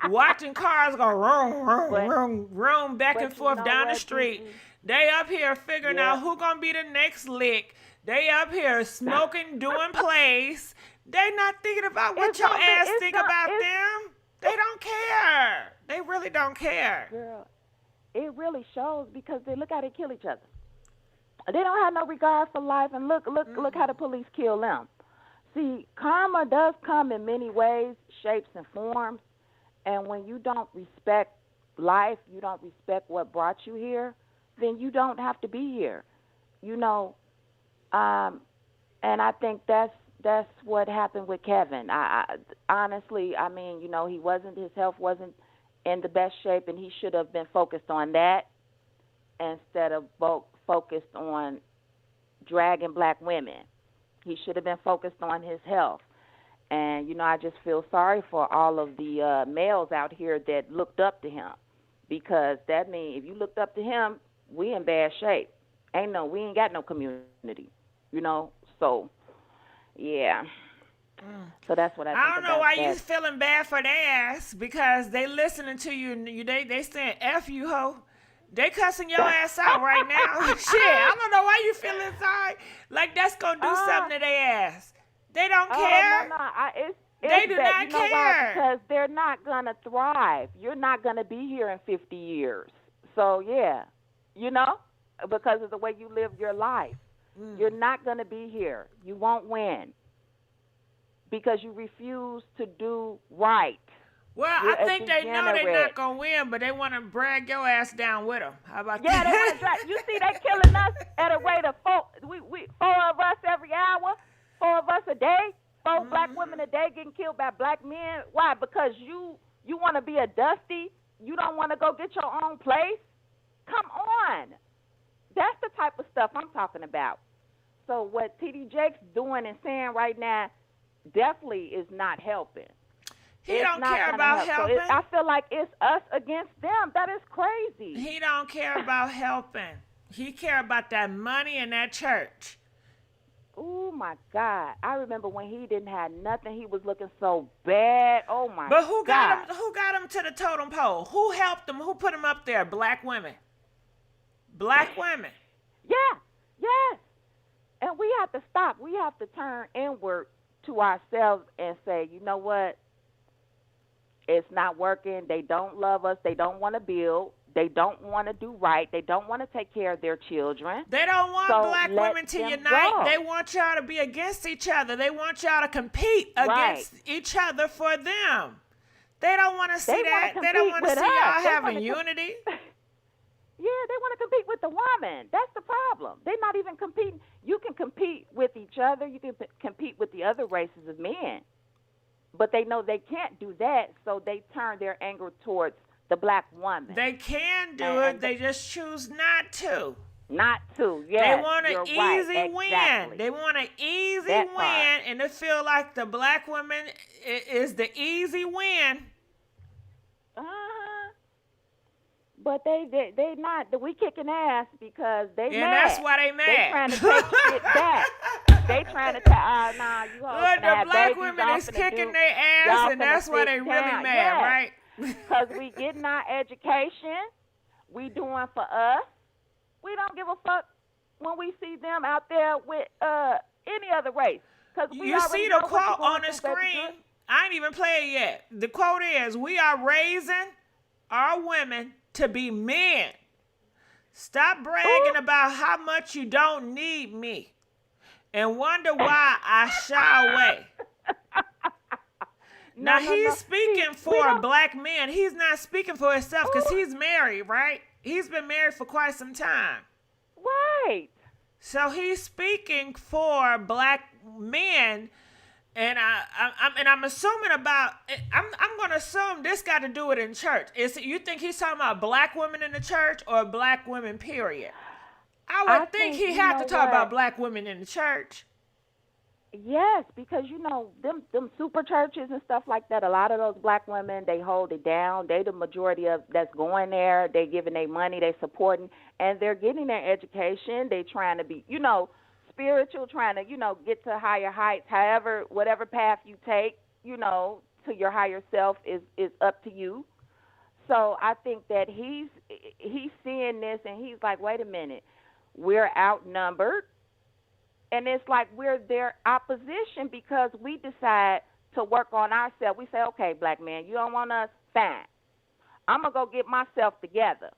Watching cars go room, room, But- room, room, back but and you forth know down the what, street. Gigi? They up here figuring Yeah. out who gonna be the next lick. They up here smoking, doing plays. They not thinking about what It's your gonna be- ass it's think not- about it's- them. They don't care. They really don't care. Girl, it really shows, because they look how they kill each other. They don't have no regard for life, and look how the police kill them. See, karma does come in many ways, shapes, and forms. And when you don't respect life, you don't respect what brought you here, then you don't have to be here. You know, and I think that's what happened with Kevin. I honestly, I mean, you know, his health wasn't in the best shape, and he should have been focused on that instead of focused on dragging black women. He should have been focused on his health. And, you know, I just feel sorry for all of the males out here that looked up to him, because that means if you looked up to him, we in bad shape. We ain't got no community, you know. So, yeah. So that's what I think I don't know about why that. you feeling bad for their ass, because they listening to you and they saying F you, ho. They cussing your ass out right now. Shit, I don't know why you feeling sorry. Like that's gonna do something to their ass. They don't care. No. It's They do that, not you know care. why? Because they're not gonna thrive. You're not gonna be here in 50 years. So yeah, you know, because of the way you live your life, you're not gonna be here. You won't win because you refuse to do right. Well, You're I a think they know they're degenerate. not gonna win, but they want to drag your ass down with them. How about Yeah, they that? want to drive. You see, they killing us at a rate of four of us every hour, 4 of us a day, 4 black women a day getting killed by black men. Why? Because you want to be a dusty. You don't want to go get your own place. Come on, that's the type of stuff I'm talking about. So what T.D. Jakes doing and saying right now definitely is not helping. He It's don't not care gonna about help. helping. So I feel like it's us against them. That is crazy. He don't care about helping. He care about that money and that church. Oh my God! I remember when he didn't have nothing. He was looking so bad. Oh my God! But who got him? Who got him to the totem pole? Who helped him? Who put him up there? Black women. Black women. Yeah, yes. And we have to stop. We have to turn inward to ourselves and say, you know what? It's not working. They don't love us. They don't want to build. They don't want to do right. They don't want to take care of their children. They don't want So black let women to them unite. go. They want y'all to be against each other. They want y'all to compete against each other for them. They don't want to see They that. wanna They don't compete want to with see us. y'all They having wanna unity. Yeah, they want to compete with the woman. That's the problem. They're not even competing. You can compete with each other. You can compete with the other races of men. But they know they can't do that, so they turn their anger towards the black woman. They can do And it. They just choose not to. Not to, yes. They want an you're easy right, win. exactly. They want an easy That win, part. and they feel like the black woman is the easy win. But they not. We kicking ass because they And mad. that's why they mad. They trying to take shit back. They trying to tell, nah, you hoes Look, finna the have black babies, women y'all is finna kicking do- their ass, y'all and finna that's why sit they really down. mad, Yes. right? Because we getting our education. We doing for us. We don't give a fuck when we see them out there with any other race. Because we You already see know the what you're quote going on the through, baby screen? girl. I ain't even play it yet. The quote is, we are raising our women to be men. Stop bragging about how much you don't need me and wonder why I shy away. No, Now, no, he's no. speaking See, for black men. He's not speaking for himself because Ooh. he's married, right? He's been married for quite some time. Right. So he's speaking for black men, and I'm assuming I'm going to assume this got to do it in church. You think he's talking about black women in the church or black women, period? I would think he had to talk about black women in the church. Yes, because them super churches and stuff like that, a lot of those black women, they hold it down. They the majority of that's going there. They giving their money, they supporting, and they're getting their education. They trying to be, spiritual, trying to, get to higher heights. However, whatever path you take, to your higher self is up to you. So I think that he's seeing this and he's like, wait a minute, we're outnumbered. And it's like we're their opposition because we decide to work on ourselves. We say, okay, black man, you don't want us? Fine. I'm going to go get myself together.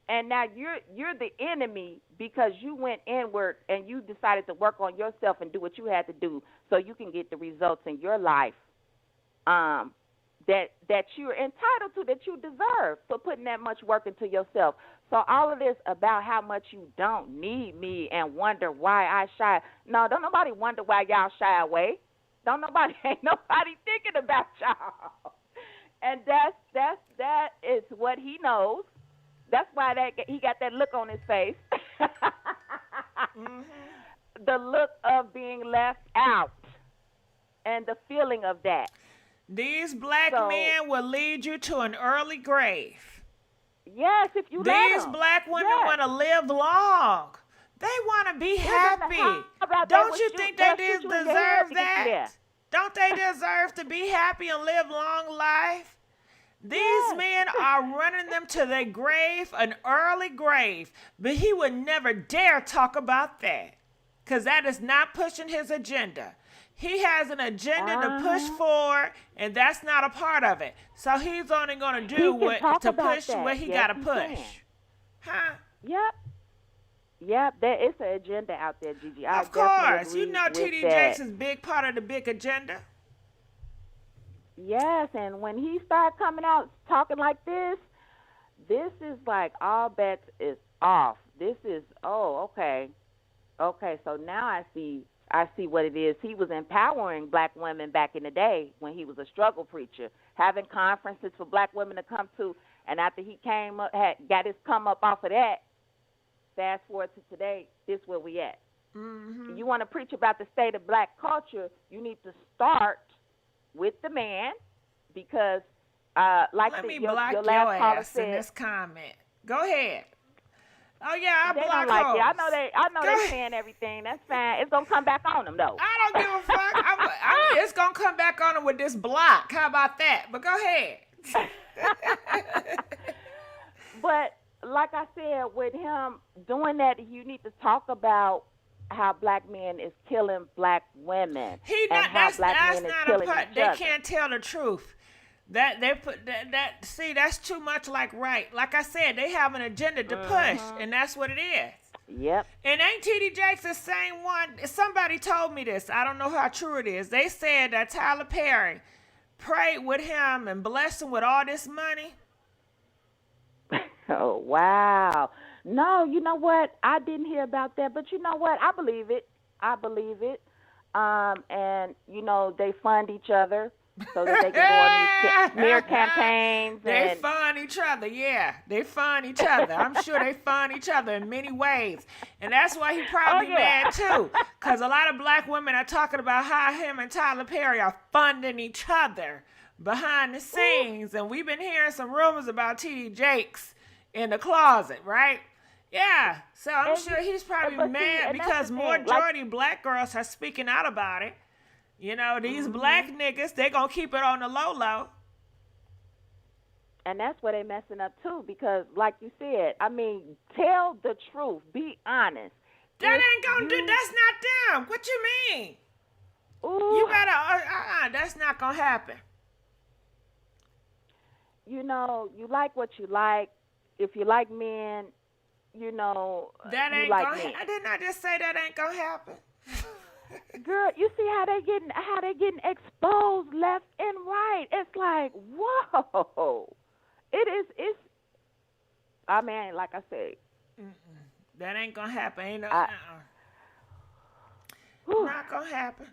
And now you're the enemy because you went inward and you decided to work on yourself and do what you had to do so you can get the results in your life that you're entitled to, that you deserve for putting that much work into yourself. So all of this about how much you don't need me and wonder why I shy. No, don't nobody wonder why y'all shy away. Ain't nobody thinking about y'all. And that is what he knows. That's why he got that look on his face. Mm-hmm. The look of being left out and the feeling of that. These black men will lead you to an early grave. Yes, if you let them. These black women want to live long. They want to be happy. Don't you think they deserve that? Don't they deserve to be happy and live long life? These men are running them to their grave, an early grave. But he would never dare talk about that because that is not pushing his agenda. He has an agenda to push forward, and that's not a part of it. So he's only going to do what he got to push. Huh? Yep, there is an agenda out there, Gigi. Of course. T.D. Jakes is a big part of the big agenda. Yes, and when he started coming out talking like this is like all bets is off. This is, okay. Okay, so now I see what it is. He was empowering black women back in the day when he was a struggle preacher, having conferences for black women to come to. And after he came up, got his come up off of that, fast forward to today, this is where we at. Mm-hmm. You want to preach about the state of black culture, you need to start with the man because, Let me block your ass in this comment. Go ahead. Oh yeah, I block don't like hoes. it. I know they saying everything. That's fine. It's gonna come back on them though. I don't give a fuck. It's gonna come back on them with this block. How about that? But go ahead. But like I said, with him doing that, you need to talk about how black men is killing black women. That's not a part. They can't tell the truth. That's too much like right. Like I said, they have an agenda to push, and that's what it is. Yep. And ain't T.D. Jakes the same one? Somebody told me this. I don't know how true it is. They said that Tyler Perry prayed with him and blessed him with all this money. Oh, wow. No, you know what? I didn't hear about that, but you know what? I believe it. And, they fund each other so that they can go on these smear campaigns. They fund each other, yeah. They fund each other. I'm sure they fund each other in many ways. And that's why he probably mad, too. Because a lot of black women are talking about how him and Tyler Perry are funding each other behind the scenes. And we've been hearing some rumors about T.D. Jakes in the closet, right? Yeah. So I'm sure he's probably mad because majority black girls are speaking out about it. These black niggas, they gonna keep it on the low. And that's where they messing up too, because like you said, tell the truth, be honest. That's not them. What you mean? You better, that's not going to happen. You know, you like what you like. If you like men, you know, That you ain't like going to men. happen. Didn't I just say that ain't going to happen? Girl, you see how they getting exposed left and right. It's like, whoa. It's I mean, like I said. That ain't going to happen. Ain't no, Whew. not going to happen.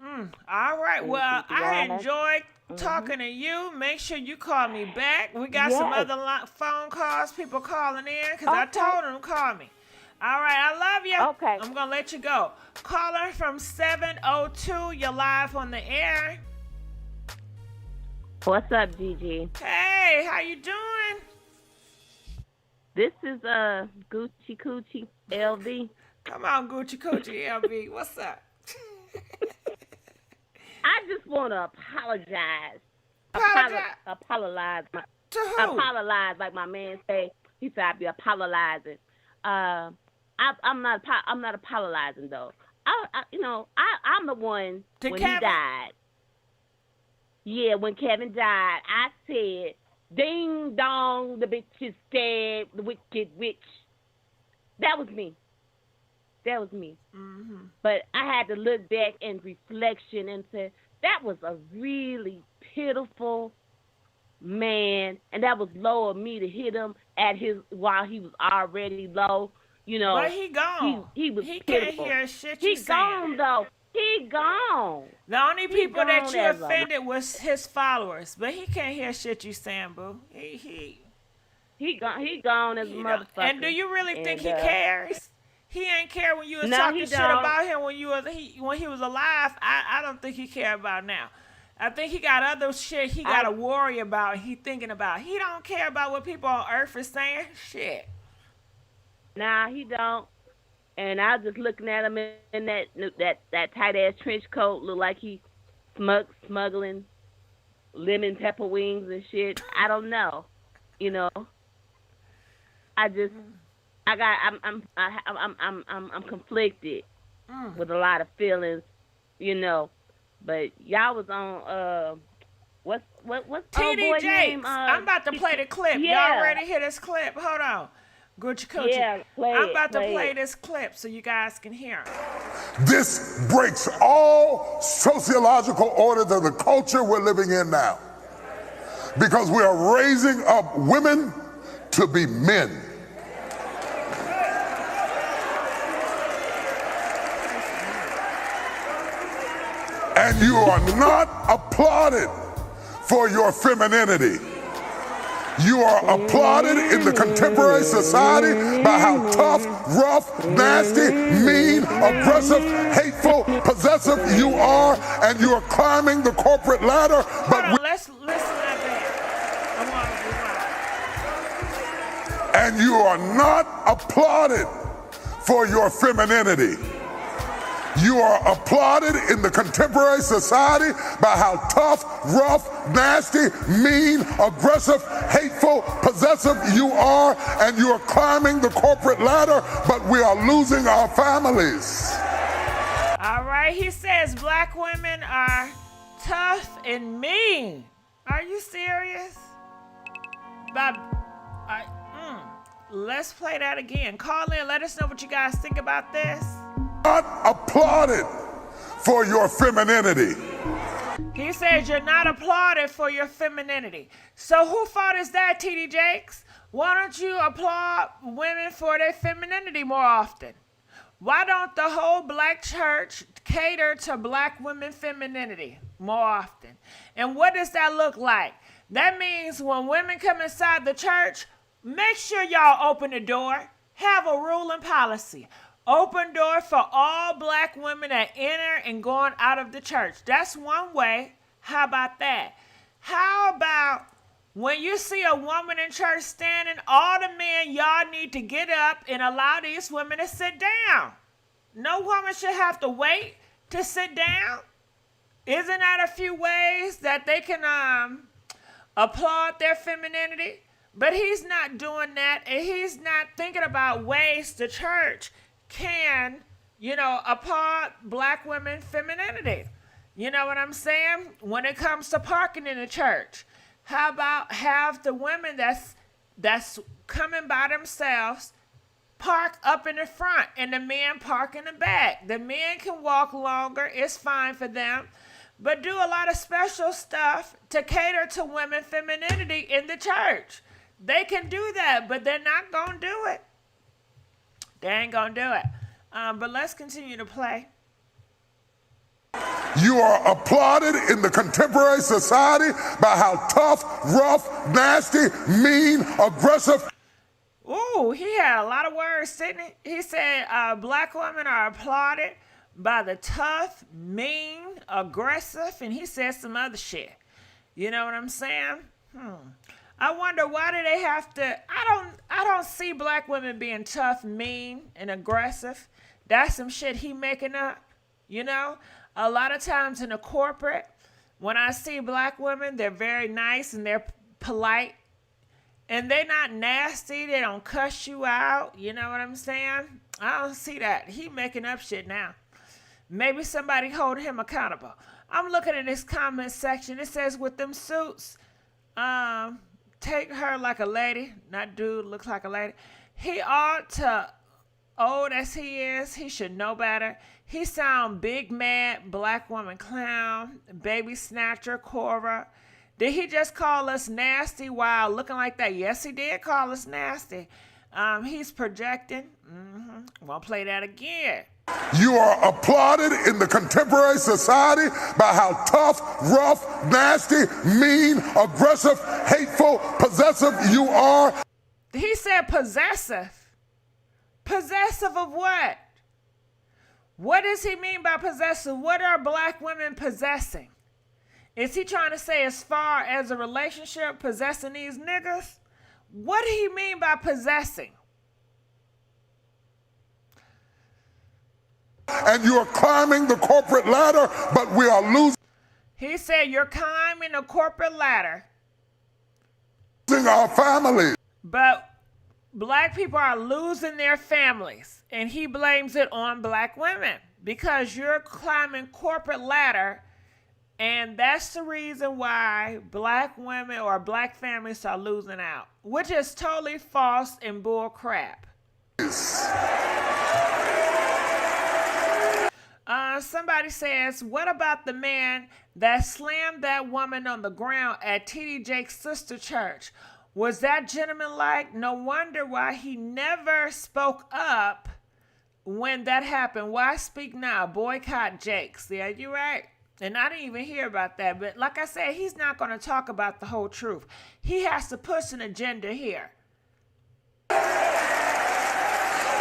All right. And Well, to be I honest, enjoyed talking to you. Make sure you call me back. We got some Yes. other phone calls, people calling in, because I Okay. told them to call me. All right. I love you. Okay. I'm going to let you go. Caller from 702. You're live on the air. What's up, Gigi? Hey, how you doing? This is Gucci Coochie LV. Come on, Gucci Coochie LB. What's up? I just want to apologize. Apologize. To who? Apologize, like my man say. He said I'd be apologizing. I'm not apologizing though. I'm the one To when Kevin? he died. Yeah, when Kevin died, I said, "Ding dong, the bitch is dead, the wicked witch." That was me. Mm-hmm. But I had to look back in reflection and say, that was a really pitiful man, and that was low of me to hit him while he was already low. You know, But he gone. He was He pitiful. can't hear shit you He gone saying. though. He gone. The only people that gone you as a- offended was his followers, but he can't hear shit you saying, boo. He gone as a you know. motherfucker. And do you really think he And, cares? He ain't care when you was No, talking he shit don't. about him when he was alive. I don't think he care about now. I think he got other shit he got to worry about. He thinking about. He don't care about what people on Earth is saying. Shit. Nah, he don't. And I was just looking at him in that tight ass trench coat, look like he smuggling lemon pepper wings and shit. I don't know, you know. I'm conflicted with a lot of feelings, you know. But y'all was on what's TD boy Jakes. name? I'm about to play the clip. Yeah. Y'all ready to hear this clip? Hold on. Gucci Coochie. Yeah, I'm about to play it. this clip so you guys can hear it. This breaks all sociological orders of the culture we're living in now. Because we are raising up women to be men. And you are not applauded for your femininity. You are applauded in the contemporary society by how tough, rough, nasty, mean, aggressive, hateful, possessive you are, and you are climbing the corporate ladder. Hold on, let's listen at that. And you are not applauded for your femininity. You are applauded in the contemporary society by how tough, rough, nasty, mean, aggressive, hateful, possessive you are, and you are climbing the corporate ladder, but we are losing our families. All right, he says black women are tough and mean. Are you serious? Let's play that again. Call in, let us know what you guys think about this. Not applauded for your femininity. He says you're not applauded for your femininity. So who fault is that, TD Jakes? Why don't you applaud women for their femininity more often? Why don't the whole black church cater to black women femininity more often? And what does that look like? That means when women come inside the church, make sure y'all open the door. Have a rule and policy. Open door for all black women that enter and going out of the church. That's one way. How about that? How about when you see a woman in church standing, all the men, y'all need to get up and allow these women to sit down. No woman should have to wait to sit down. Isn't that a few ways that they can applaud their femininity? But he's not doing that, and he's not thinking about ways the church can, applaud black women femininity. You know what I'm saying? When it comes to parking in the church, how about have the women that's coming by themselves park up in the front and the men park in the back? The men can walk longer. It's fine for them. But do a lot of special stuff to cater to women femininity in the church. They can do that, but they're not going to do it. They ain't going to do it. But let's continue to play. You are applauded in the contemporary society by how tough, rough, nasty, mean, aggressive. Ooh, he had a lot of words, didn't he? He said black women are applauded by the tough, mean, aggressive, and he said some other shit. You know what I'm saying? I wonder why do they have to. I don't see black women being tough, mean, and aggressive. That's some shit he making up. A lot of times in the corporate, when I see black women, they're very nice and they're polite. And they're not nasty. They don't cuss you out. You know what I'm saying? I don't see that. He making up shit now. Maybe somebody hold him accountable. I'm looking at this comment section. It says, with them suits, take her like a lady. Not dude, looks like a lady. He ought to, old as he is, he should know better. He sound big, mad, black woman clown, baby snatcher, Cora. Did he just call us nasty while looking like that? Yes, he did call us nasty. He's projecting. Won't play that again. You are applauded in the contemporary society by how tough, rough, nasty, mean, aggressive, hateful, possessive you are. He said possessive. Possessive of what? What does he mean by possessive? What are black women possessing? Is he trying to say as far as a relationship possessing these niggas? What do he mean by possessing? And you are climbing the corporate ladder, but we are losing. He said you're climbing the corporate ladder. Our families. But black people are losing their families. And he blames it on black women because you're climbing corporate ladder. And that's the reason why black women or black families are losing out, which is totally false and bull crap. Somebody says, what about the man that slammed that woman on the ground at T.D. Jake's sister church? Was that gentleman-like? No wonder why he never spoke up when that happened. Why speak now? Boycott Jake's. Yeah, you're right. And I didn't even hear about that. But like I said, he's not going to talk about the whole truth. He has to push an agenda here.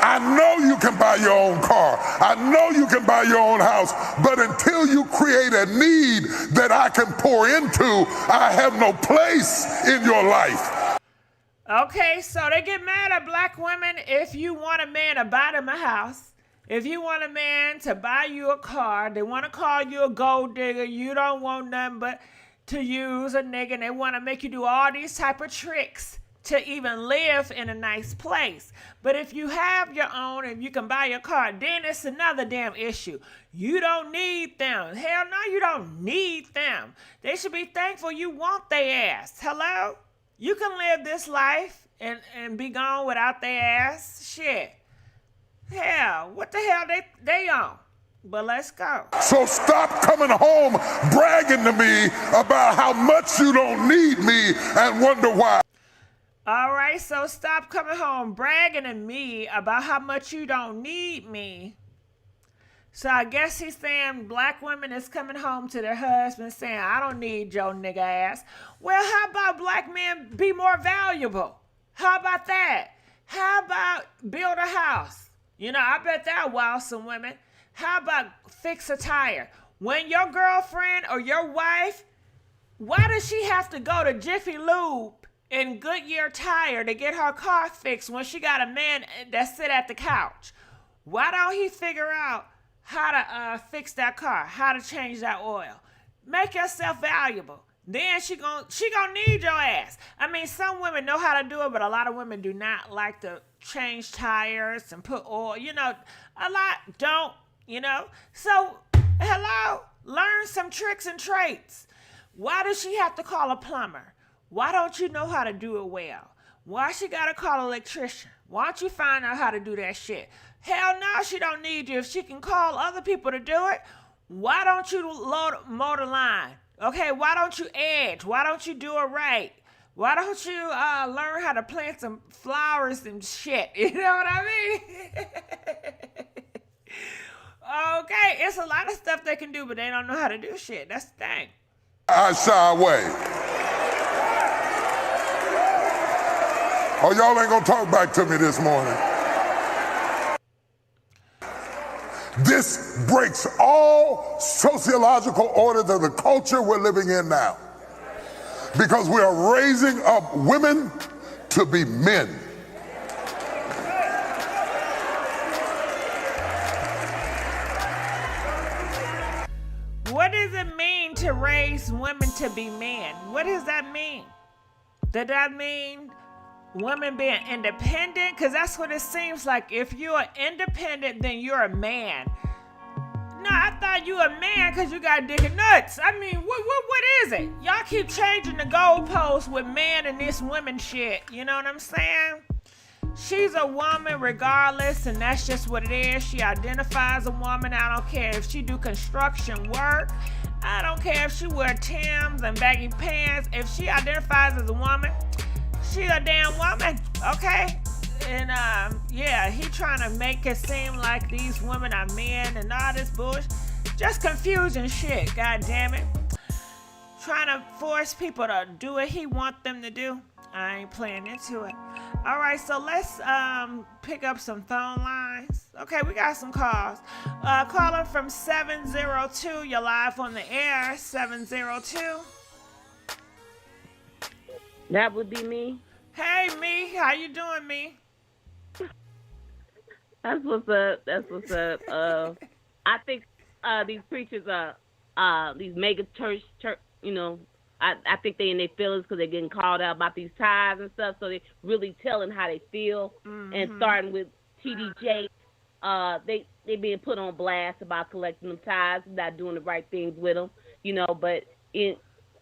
I know you can buy your own car. I know you can buy your own house. But until you create a need that I can pour into, I have no place in your life. Okay, so they get mad at black women if you want a man to buy them a house. If you want a man to buy you a car, they want to call you a gold digger. You don't want nothing but to use a nigga. And they want to make you do all these type of tricks to even live in a nice place. But if you have your own and you can buy your car, then it's another damn issue. You don't need them. Hell no, you don't need them. They should be thankful you want their ass. Hello? You can live this life and be gone without their ass. Shit. Hell, what the hell they on? But let's go. So stop coming home bragging to me about how much you don't need me and wonder why. All right, so stop coming home bragging to me about how much you don't need me. So I guess he's saying black women is coming home to their husbands saying, I don't need your nigga ass. Well, how about black men be more valuable? How about that? How about build a house? I bet that wow some women. How about fix a tire? When your girlfriend or your wife, why does she have to go to Jiffy Lube and Goodyear Tire to get her car fixed when she got a man that sit at the couch? Why don't he figure out how to fix that car, how to change that oil? Make yourself valuable. Then she gonna need your ass. I mean, some women know how to do it, but a lot of women do not like to change tires and put oil. You know, a lot don't. You know, so hello, learn some tricks and traits. Why does she have to call a plumber? Why don't you know how to do it well? Why she gotta call an electrician? Why don't you find out how to do that shit? Hell no, she don't need you. If she can call other people to do it, why don't you mow the line? Okay, why don't you edge? Why don't you do it right? Why don't you learn how to plant some flowers and shit? You know what I mean? Okay, it's a lot of stuff they can do, but they don't know how to do shit. That's the thing. I shy away. Oh, y'all ain't gonna talk back to me this morning. This breaks all sociological orders of the culture we're living in now. Because we are raising up women to be men. What does it mean to raise women to be men? What does that mean? Does that mean women being independent? Because that's what it seems like. If you're independent, then you're a man. No, I thought you a man because you got dick and nuts. I mean, what is it? Y'all keep changing the goalposts with man and this women shit. You know what I'm saying? She's a woman regardless, and that's just what it is. She identifies a woman. I don't care if she do construction work. I don't care if she wear Timbs and baggy pants. If she identifies as a woman, she a damn woman, okay? And yeah, he trying to make it seem like these women are men and all this bullshit. Just confusion shit, god damn it. Trying to force people to do what he want them to do. I ain't playing into it. All right, so let's pick up some phone lines. Okay, we got some calls. Calling from 702. You're live on the air. 702. That would be me. Hey, me. How you doing, me? That's what's up. That's what's up. I think these preachers are these mega church, you know, I think they in their feelings because they're getting called out about these tithes and stuff. So they really telling how they feel. Mm-hmm. And starting with TDJ, they being put on blast about collecting them tithes, not doing the right things with them, you know. But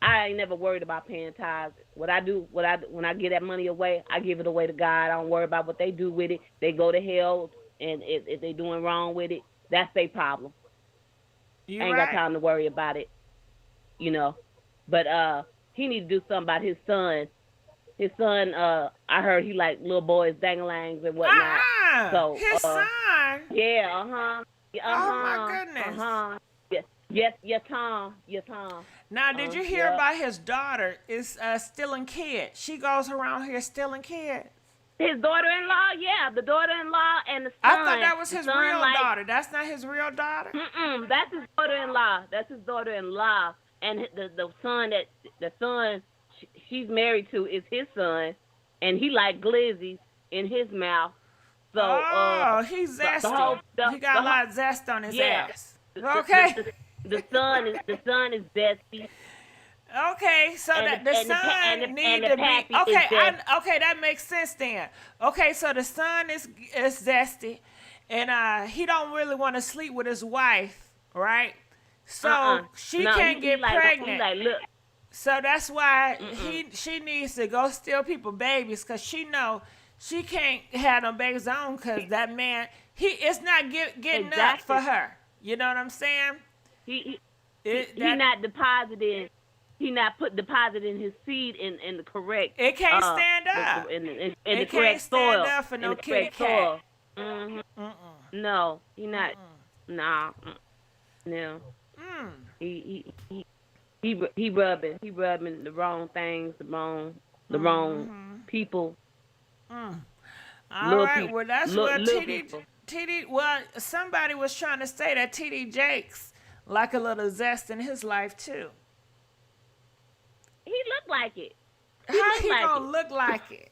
I ain't never worried about paying tithes. When I get that money away, I give it away to God. I don't worry about what they do with it. They go to hell, and if they doing wrong with it, that's their problem. I ain't got time to worry about it, you know. But he need to do something about his son. His son, I heard he like little boys, dangalangs and whatnot. So his son? Yeah, oh my goodness. Yes, Tom. Now, did you hear about his daughter is stealing kids? She goes around here stealing kids. His daughter-in-law, yeah, the daughter-in-law and the son. I thought that was his real daughter. That's not his real daughter? That's his daughter-in-law. And the son she's married to is his son, and he like glizzies in his mouth. So he's zesty. He got a lot of zest on his ass. Okay. The son is zesty. Okay, so the son need to be okay. That makes sense then. Okay, so the son is zesty, and he don't really want to sleep with his wife, right? So she can't get pregnant. Look. So that's why she needs to go steal people babies, because she know she can't have no babies on, because that man it's not getting up for her. You know what I'm saying? He not depositing. He not depositing his seed in the correct. It can't stand up. In the correct soil. Stand up for no kitty cat. No, he not. Nah. No. He rubbing the wrong things, the wrong people. All right. People. Well, that's what TD. Well, somebody was trying to say that TD Jakes like a little zest in his life too. He looked like it. How he gonna look like it?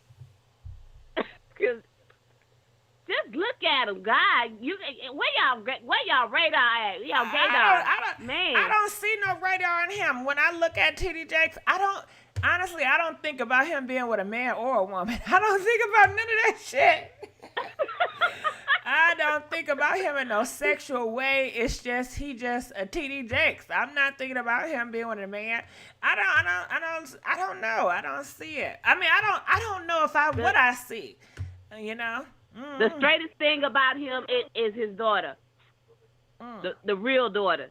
Cause just look at him, God. Where y'all radar at? Y'all radar? I don't see no radar on him. When I look at TD Jakes, I don't think about him being with a man or a woman. I don't think about none of that shit. I don't think about him in no sexual way. It's just he just a TD Jakes. I'm not thinking about him being with a man. I don't know. I don't see it. I mean, I don't know if what I see. You know. The straightest thing about him is his daughter, the real daughter,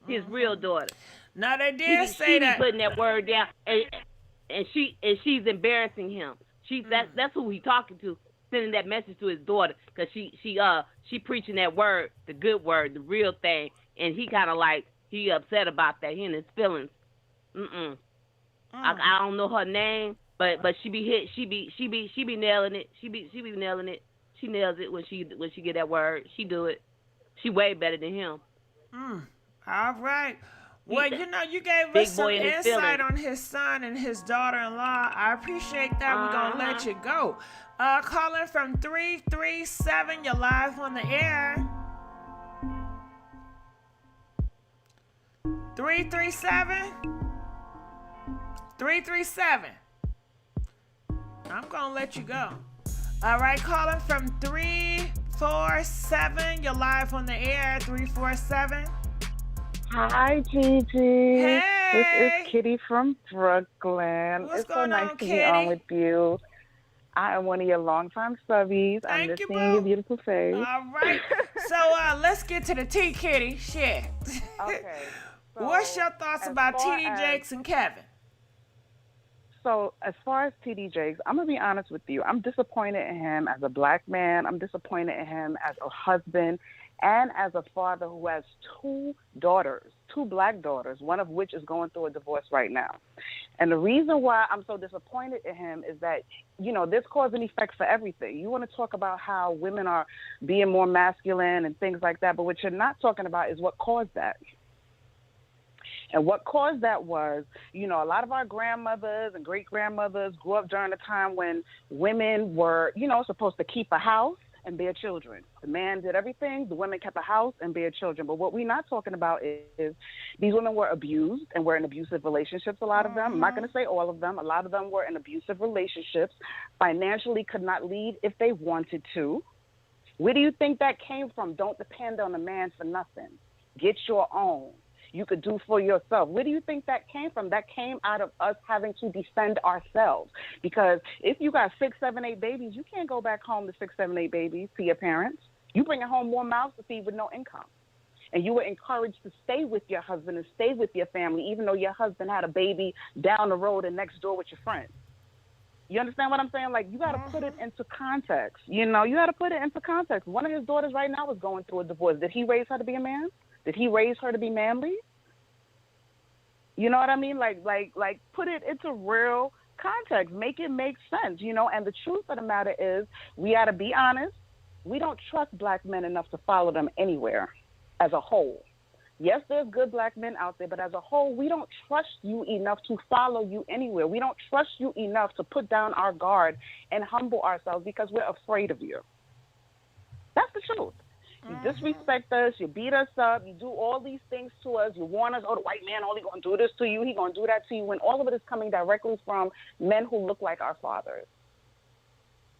his real daughter. No, they did say she that. Be putting that word down, and she's embarrassing him. That's who he talking to, sending that message to his daughter, because she preaching that word, the good word, the real thing, and he kind of like he upset about that. He in his feelings. I don't know her name, but she be nailing it. She be nailing it. She nails it when she get that word. She do it. She way better than him. All right. Well, you gave us some insight on his son and his daughter-in-law. I appreciate that. We're going to let you go. Calling from 337. You're live on the air. 337. 337. I'm going to let you go. All right, calling from 347. You're live on the air. 347. Hi, Gigi. Hey. This is Kitty from Brooklyn. What's it's so going nice on, to Kitty? be on with you. I am one of your longtime subbies. I'm Thank just you, seeing your boo. beautiful face. All right. So let's get to the tea, Kitty. Shit. Okay. So What's your thoughts as about far TD as- Jakes and Kevin? So as far as TD Jakes, I'm going to be honest with you. I'm disappointed in him as a black man. I'm disappointed in him as a husband and as a father who has two daughters, two black daughters, one of which is going through a divorce right now. And the reason why I'm so disappointed in him is that, there's cause and effect for everything. You want to talk about how women are being more masculine and things like that, but what you're not talking about is what caused that. And what caused that was, a lot of our grandmothers and great-grandmothers grew up during a time when women were, supposed to keep a house and bear children. The man did everything. The women kept a house and bear children. But what we're not talking about is these women were abused and were in abusive relationships, a lot of them. I'm not going to say all of them. A lot of them were in abusive relationships, financially could not lead if they wanted to. Where do you think that came from? Don't depend on a man for nothing. Get your own. You could do for yourself. Where do you think that came from? That came out of us having to defend ourselves. Because if you got 6, 7, 8 babies, you can't go back home to 6, 7, 8 babies to your parents. You bringing home more mouths to feed with no income. And you were encouraged to stay with your husband and stay with your family, even though your husband had a baby down the road and next door with your friend. You understand what I'm saying? Like, you got to put it into context. You got to put it into context. One of his daughters right now is going through a divorce. Did he raise her to be a man? Did he raise her to be manly? You know what I mean? Like, put it into real context. Make it make sense, And the truth of the matter is, we got to be honest. We don't trust black men enough to follow them anywhere as a whole. Yes, there's good black men out there, but as a whole, we don't trust you enough to follow you anywhere. We don't trust you enough to put down our guard and humble ourselves because we're afraid of you. That's the truth. You disrespect us, you beat us up, you do all these things to us, you warn us, the white man only going to do this to you, he going to do that to you, when all of it is coming directly from men who look like our fathers,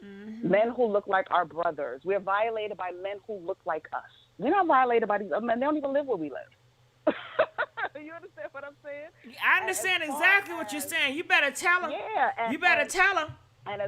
men who look like our brothers. We're violated by men who look like us. We're not violated by these other men. They don't even live where we live. You understand what I'm saying? I understand exactly what you're saying. You better tell them. Yeah. You better tell them. And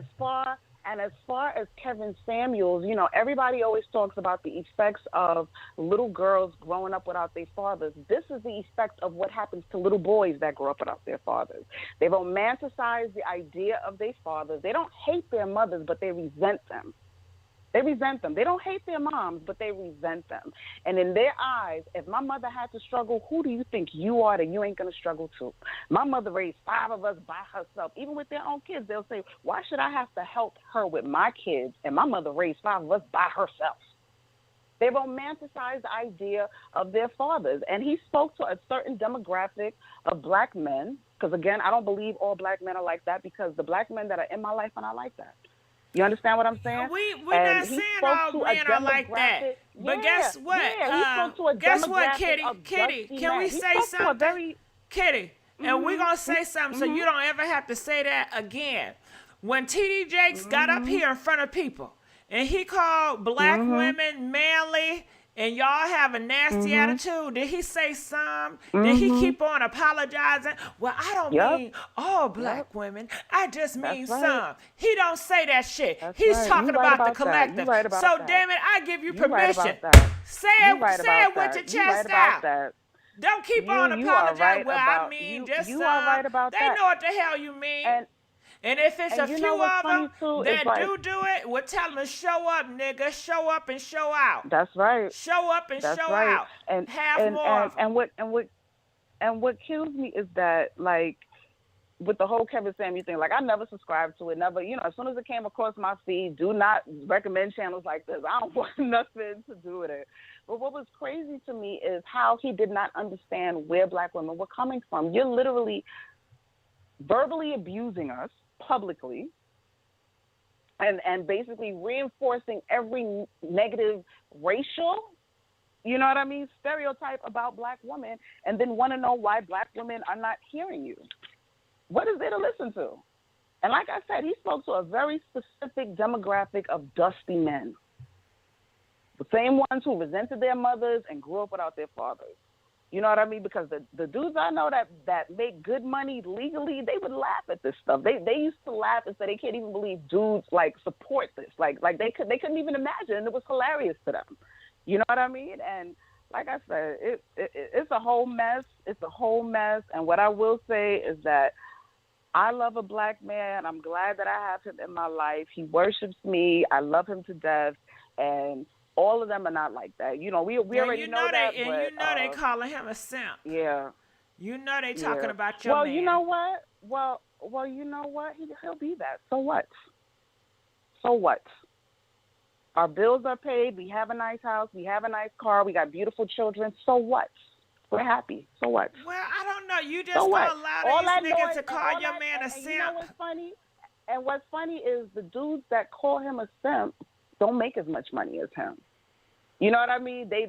as far as Kevin Samuels, everybody always talks about the effects of little girls growing up without their fathers. This is the effect of what happens to little boys that grow up without their fathers. They romanticize the idea of their fathers. They don't hate their mothers, but they resent them. They resent them. They don't hate their moms, but they resent them. And in their eyes, if my mother had to struggle, who do you think you are that you ain't going to struggle too? My mother raised 5 of us by herself. Even with their own kids, they'll say, why should I have to help her with my kids? And my mother raised 5 of us by herself. They romanticize the idea of their fathers. And he spoke to a certain demographic of black men, because, again, I don't believe all black men are like that, because the black men that are in my life are not like that. You understand what I'm saying? We're not saying all men are like that. But guess what? Guess what, Kitty? Can we say something? Kitty, and we're going to say something so you don't ever have to say that again. When TD Jakes got up here in front of people And he called black women manly, and y'all have a nasty attitude. Did he say some? Did he keep on apologizing? Well, I don't mean all black women. I just mean some. He don't say that shit. He's talking about the collective. So damn it, I give you permission. Say it with your chest out. Don't keep on apologizing. Well, I mean just some. Right about they know what the hell you mean. And if it's a few of them that do it, well, tell them to show up, nigga. Show up and show out. That's right. Show up and show out. And have more. And what kills me is that, like, with the whole Kevin Samuel thing, like, I never subscribed to it. Never, as soon as it came across my feed, do not recommend channels like this. I don't want nothing to do with it. But what was crazy to me is how he did not understand where black women were coming from. You're literally verbally abusing us publicly and basically reinforcing every negative racial, stereotype about black women, and then want to know why black women are not hearing you. What is there to listen to? And like I said, he spoke to a very specific demographic of dusty men, the same ones who resented their mothers and grew up without their fathers. You know what I mean? Because the dudes I know that make good money legally, they would laugh at this stuff. They used to laugh and say they can't even believe dudes like support this. Like they couldn't even imagine. It was hilarious to them. You know what I mean? And like I said, it's a whole mess. It's a whole mess. And what I will say is that I love a black man. I'm glad that I have him in my life. He worships me. I love him to death. And all of them are not like that. We already know that. And they calling him a simp. Yeah. They talking about your man. Well, you know what? Well, you know what? He'll be that. So what? So what? Our bills are paid. We have a nice house. We have a nice car. We got beautiful children. So what? We're happy. So what? Well, I don't know. You just gonna allow these niggas to call your man a simp. You know what's funny? And what's funny is the dudes that call him a simp don't make as much money as him. You know what I mean? They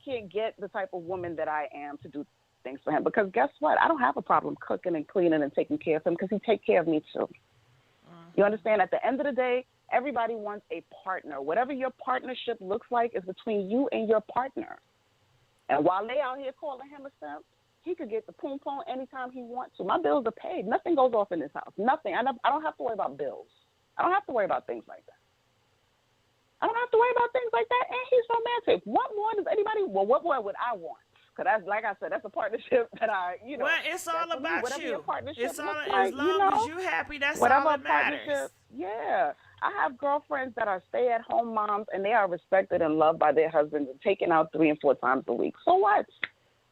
can't get the type of woman that I am to do things for him, because guess what? I don't have a problem cooking and cleaning and taking care of him, because he takes care of me too. You understand? At the end of the day, everybody wants a partner. Whatever your partnership looks like is between you and your partner. And while they out here calling him a simp, he could get the poom poom anytime he wants to. My bills are paid. Nothing goes off in this house. Nothing. I don't have to worry about bills. I don't have to worry about things like that. I don't have to worry about things like that. And he's romantic. What more does anybody? Well, what more would I want? Because that's, like I said, that's a partnership that Well, it's all about you. It's all like, as long as you're happy. That's all that matters. Yeah. I have girlfriends that are stay-at-home moms, and they are respected and loved by their husbands and taken out 3 and 4 times a week. So what?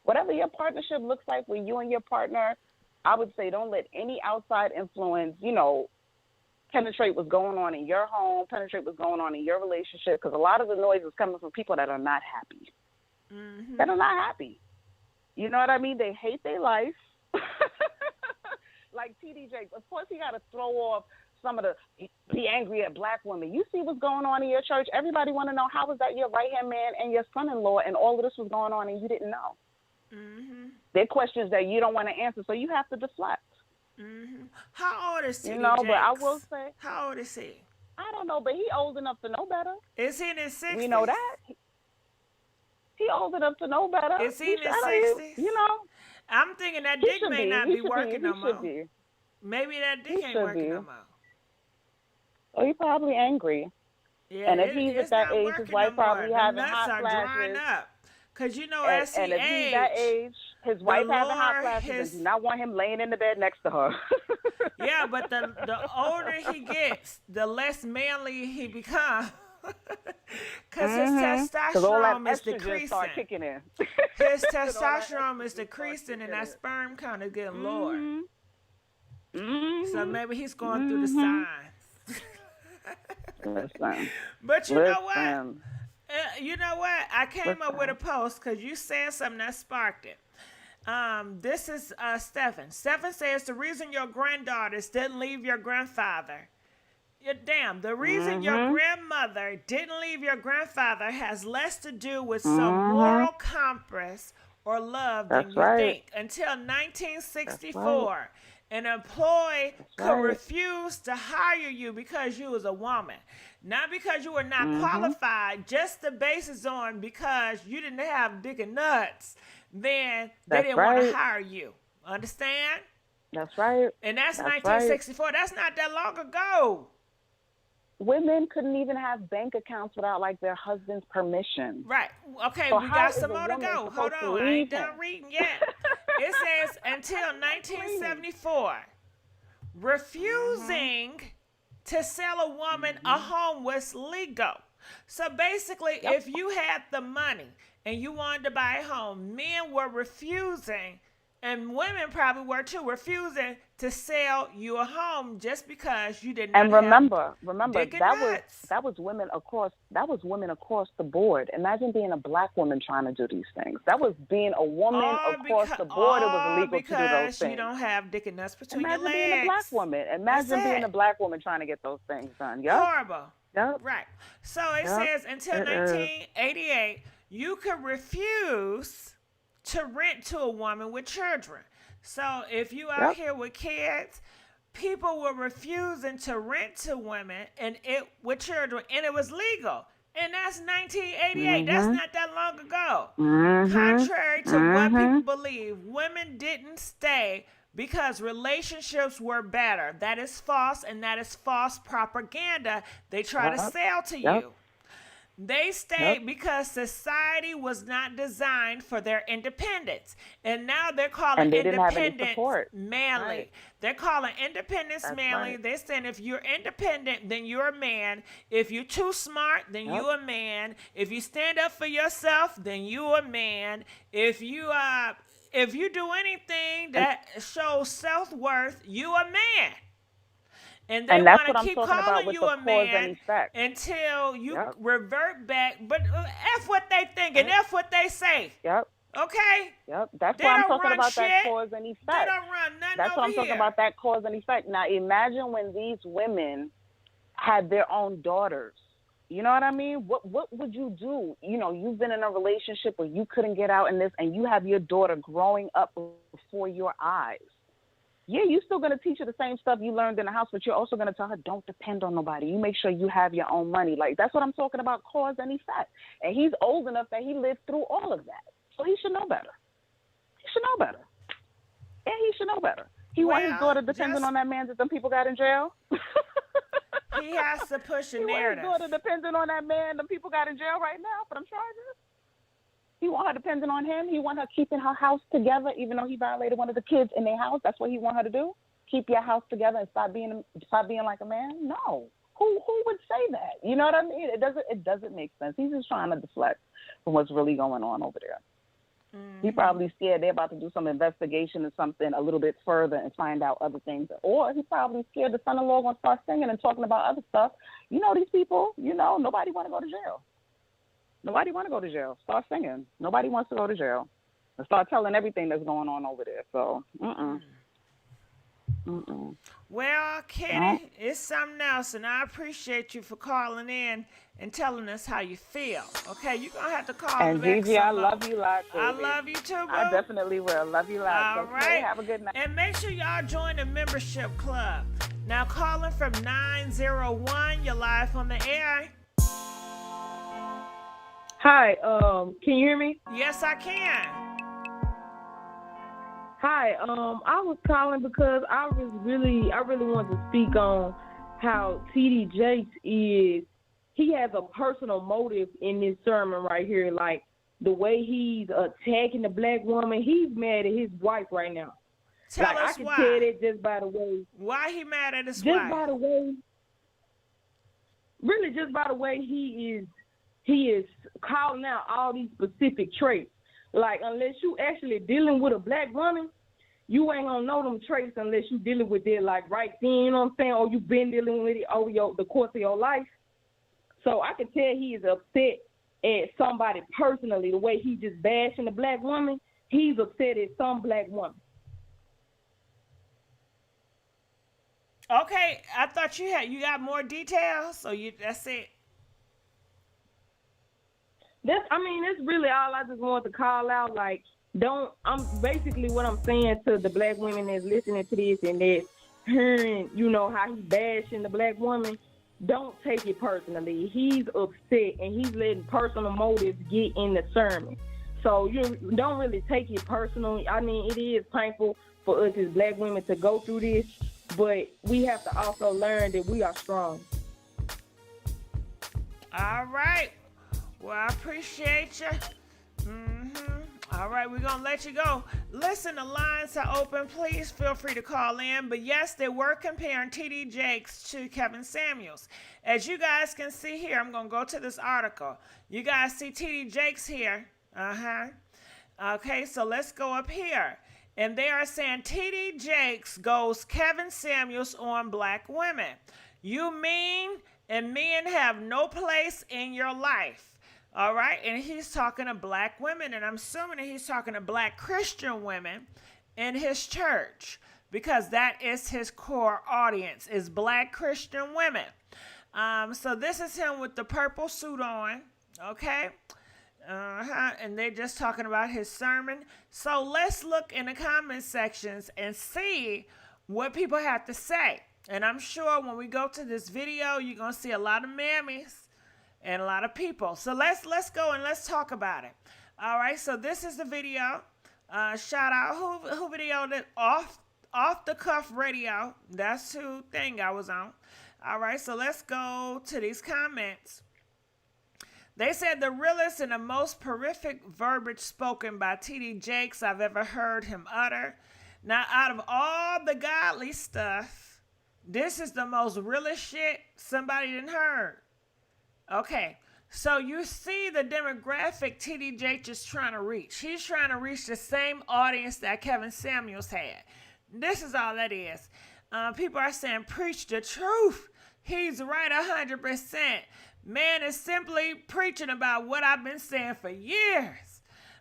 Whatever your partnership looks like with you and your partner, I would say don't let any outside influence, penetrate what's going on in your home, penetrate what's going on in your relationship, because a lot of the noise is coming from people that are not happy. That are not happy. You know what I mean? They hate their life. Like T.D. Jakes. Of course, he got to throw off some of the be angry at black women. You see what's going on in your church. Everybody want to know, how was that your right-hand man and your son-in-law and all of this was going on and you didn't know? They're questions that you don't want to answer, so you have to deflect. How old is he? But I will say. How old is he? I don't know, but he old enough to know better. Is he in his 60s? We know that. He old enough to know better. Is he in his 60s? I'm thinking that dick may not be working no more. Maybe that dick ain't working no more. Oh, he's probably angry. Yeah, and if he's at that age, his wife probably having hot flashes. Because as he if he's that age, his wife having hot flashes, and do not want him laying in the bed next to her. Yeah, but the older he gets, the less manly he becomes. Because his testosterone is decreasing. His testosterone is decreasing, and that sperm count is getting lower. So maybe he's going through the signs. But you know what? You know what? I came up with a post because you said something that sparked it. This is Stephen. Stephen says the reason your granddaughters didn't leave your grandfather. The reason your grandmother didn't leave your grandfather has less to do with some moral compass or love than you think. Until 1964, An employee could right. refuse to hire you because you was a woman. Not because you were not Mm-hmm. qualified, just the basis on because you didn't have dick and nuts, then they That's didn't want to right. hire you. Understand? That's right. And that's That's 1964. That's not that long ago. Women couldn't even have bank accounts without like their husband's permission. Right. Okay, So we how got is some a more to woman go. Hold supposed to on. I ain't leave done him? reading yet. It says until 1974, refusing to sell a woman a home was legal. So basically, if you had the money and you wanted to buy a home, men were refusing, and women probably were too, refusing to sell you a home just because you did not And have remember, dick and nuts. that was women across the board. Imagine being a black woman trying to do these things. That was being a woman across the board. It was illegal to do those because things. you don't have dick and nuts between Imagine your legs. being a black woman. Imagine That's being it. a black woman trying to get those things done. Yep. Horrible. Yep. Right. So it Yep. says until 1988, you could refuse to rent to a woman with children. So if you out here with kids, people were refusing to rent to women and it with children, and it was legal. And that's 1988. That's not that long ago. Contrary to what people believe, women didn't stay because relationships were better. That is false, and that is false propaganda they try to sell to you. They stayed because society was not designed for their independence. And now they're calling And they didn't have any independence support. manly. Right. They're calling independence That's manly. right. They're saying if you're independent, then you're a man. If you're too smart, then you're a man. If you stand up for yourself, then you're a man. If you do anything that shows self-worth, you a man. And they that's want what to I'm keep talking about calling with you the a cause man and effect. until you Yep. revert back. But F what they think and F what they say. Yep. Okay? Yep. That's They why I'm don't talking run about shit. that cause and effect. They don't run nothing That's over what I'm talking here. about, that cause and effect. Now, imagine when these women had their own daughters. You know what I mean? What would you do? You know, you've been in a relationship where you couldn't get out in this, and you have your daughter growing up before your eyes. Yeah, you're still going to teach her the same stuff you learned in the house, but you're also going to tell her, don't depend on nobody. You make sure you have your own money. Like, that's what I'm talking about, cause and effect. And he's old enough that he lived through all of that. So he should know better. He should know better. Yeah, he should know better. He want his daughter depending on that man that them people got in jail. He has to push a He want narrative. his daughter depending on that man them people got in jail right now for them charges. He want her depending on him. He want her keeping her house together, even though he violated one of the kids in their house. That's what he want her to do. Keep your house together and stop being like a man. No, who would say that? You know what I mean? It doesn't make sense. He's just trying to deflect from what's really going on over there. He probably scared they're about to do some investigation or something a little bit further and find out other things. Or he's probably scared the son-in-law going to start singing and talking about other stuff. You know these people. You know nobody want to go to jail. Nobody want to go to jail. Start singing. Nobody wants to go to jail. And start telling everything that's going on over there. So, Well, Kitty, it's something else, and I appreciate you for calling in and telling us how you feel. Okay, you're going to have to call and me back Gigi, I some more. love you lots, baby. I love you too, boo. I definitely will. Love you lots. All Okay, right. have a good night. And make sure y'all join the membership club. Now, calling from 901, you're live on the air. Hi, can you hear me? Yes, I can. Hi, I was calling because I really wanted to speak on how TD Jakes he has a personal motive in this sermon right here. Like the way he's attacking the black woman, he's mad at his wife right now. Tell I us can why. tell that just by the way. Why he mad at his Just wife? by the way. Really, just by the way he is calling out all these specific traits. Like, unless you actually dealing with a black woman, you ain't gonna know them traits unless you dealing with it like right then, you know what I'm saying? Or you've been dealing with it over the course of your life. So I can tell he is upset at somebody personally, the way he just bashing the black woman. He's upset at some black woman. Okay, I thought you got more details, so that's it. That's really all I just wanted to call out. Like, don't. I'm basically what I'm saying to the black women that's listening to this and that's hearing, how he bashing the black woman. Don't take it personally. He's upset and he's letting personal motives get in the sermon. So you don't really take it personal. I mean, it is painful for us as black women to go through this, but we have to also learn that we are strong. All right. Well, I appreciate you. All right, we're going to let you go. Listen, the lines are open. Please feel free to call in. But yes, they were comparing T.D. Jakes to Kevin Samuels. As you guys can see here, I'm going to go to this article. You guys see T.D. Jakes here. Okay, so let's go up here. And they are saying T.D. Jakes goes Kevin Samuels on black women. You mean and men have no place in your life. All right, and he's talking to black women, and I'm assuming that he's talking to black Christian women in his church because that is his core audience, is black Christian women. So this is him with the purple suit on, okay? And they're just talking about his sermon. So let's look in the comment sections and see what people have to say. And I'm sure when we go to this video, you're going to see a lot of mammies and a lot of people. So let's go and let's talk about it. All right, so this is the video. Shout out who videoed it off the cuff radio. That's who thing I was on. All right, so let's go to these comments. They said the realest and the most prolific verbiage spoken by T.D. Jakes I've ever heard him utter. Now, out of all the godly stuff, this is the most realest shit somebody done heard. Okay, so you see the demographic T.D. Jakes is trying to reach. He's trying to reach the same audience that Kevin Samuels had. This is all that is. People are saying, preach the truth. He's right 100%. Man is simply preaching about what I've been saying for years.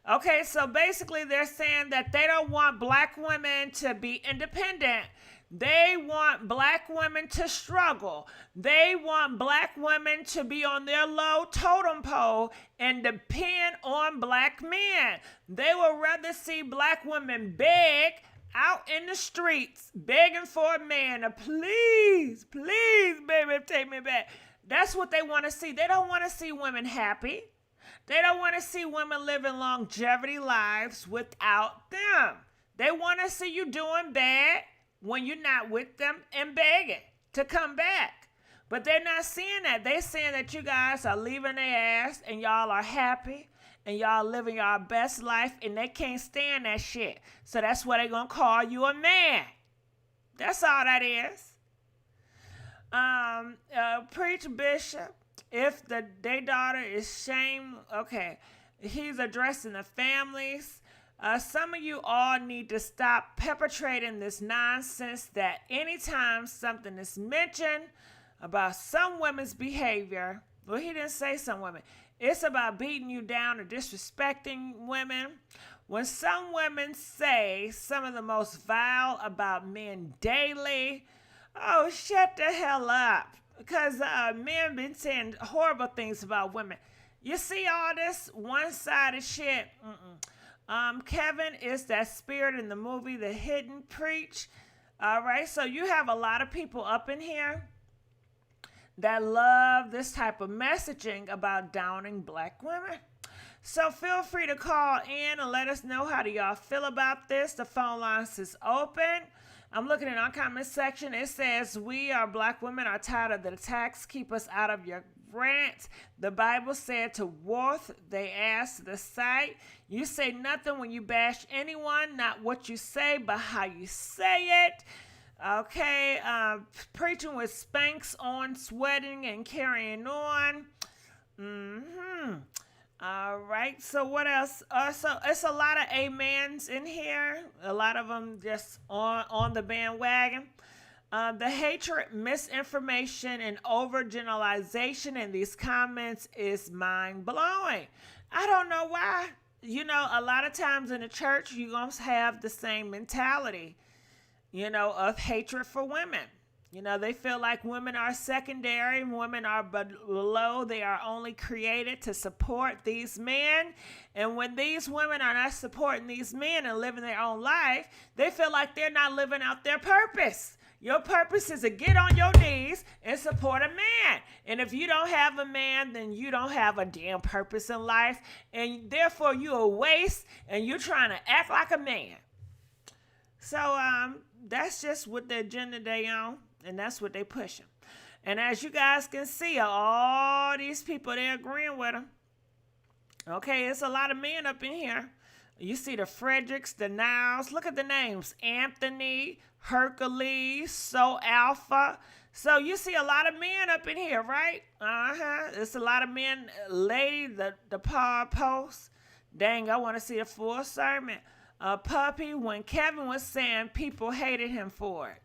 Okay, so basically they're saying that they don't want black women to be independent. They want black women to struggle. They want black women to be on their low totem pole and depend on black men. They would rather see black women beg out in the streets, begging for a man to please, baby, take me back. That's what they want to see. They don't want to see women happy. They don't want to see women living longevity lives without them. They want to see you doing bad when you're not with them and begging to come back. But they're not seeing that. They're saying that you guys are leaving their ass and y'all are happy and y'all living your best life and they can't stand that shit. So that's why they're going to call you a man. That's all that is. Preach bishop. If their daughter is shamed, okay, he's addressing the families. Some of you all need to stop perpetrating this nonsense that anytime something is mentioned about some women's behavior, well, he didn't say some women, it's about beating you down or disrespecting women. When some women say some of the most vile about men daily, oh, shut the hell up. Because men been saying horrible things about women. You see all this one-sided shit? Kevin is that spirit in the movie, The Hidden Preach. All right, so you have a lot of people up in here that love this type of messaging about downing black women. So feel free to call in and let us know how do y'all feel about this. The phone lines is open. I'm looking in our comment section. It says, we are black women are tired of the attacks. Keep us out of your rant. The Bible said to Worth, they asked the sight. You say nothing when you bash anyone, not what you say, but how you say it. Okay, preaching with Spanx on, sweating and carrying on. All right, so what else? So it's a lot of amens in here. A lot of them just on the bandwagon. The hatred, misinformation, and overgeneralization in these comments is mind-blowing. I don't know why. You know, a lot of times in the church, you're going to have the same mentality, you know, of hatred for women. You know, they feel like women are secondary, women are below. They are only created to support these men. And when these women are not supporting these men and living their own life, they feel like they're not living out their purpose. Your purpose is to get on your knees and support a man. And if you don't have a man, then you don't have a damn purpose in life. And therefore, you're a waste and you're trying to act like a man. So that's just what the agenda they on. And that's what they pushing. And as you guys can see, all these people, they're agreeing with them. Okay, it's a lot of men up in here. You see the Fredericks, the Niles. Look at the names. Anthony, Hercules, So Alpha. So you see a lot of men up in here, right? It's a lot of men. Lady, the Paul Post. Dang, I want to see a full sermon. Puppy, when Kevin was saying people hated him for it.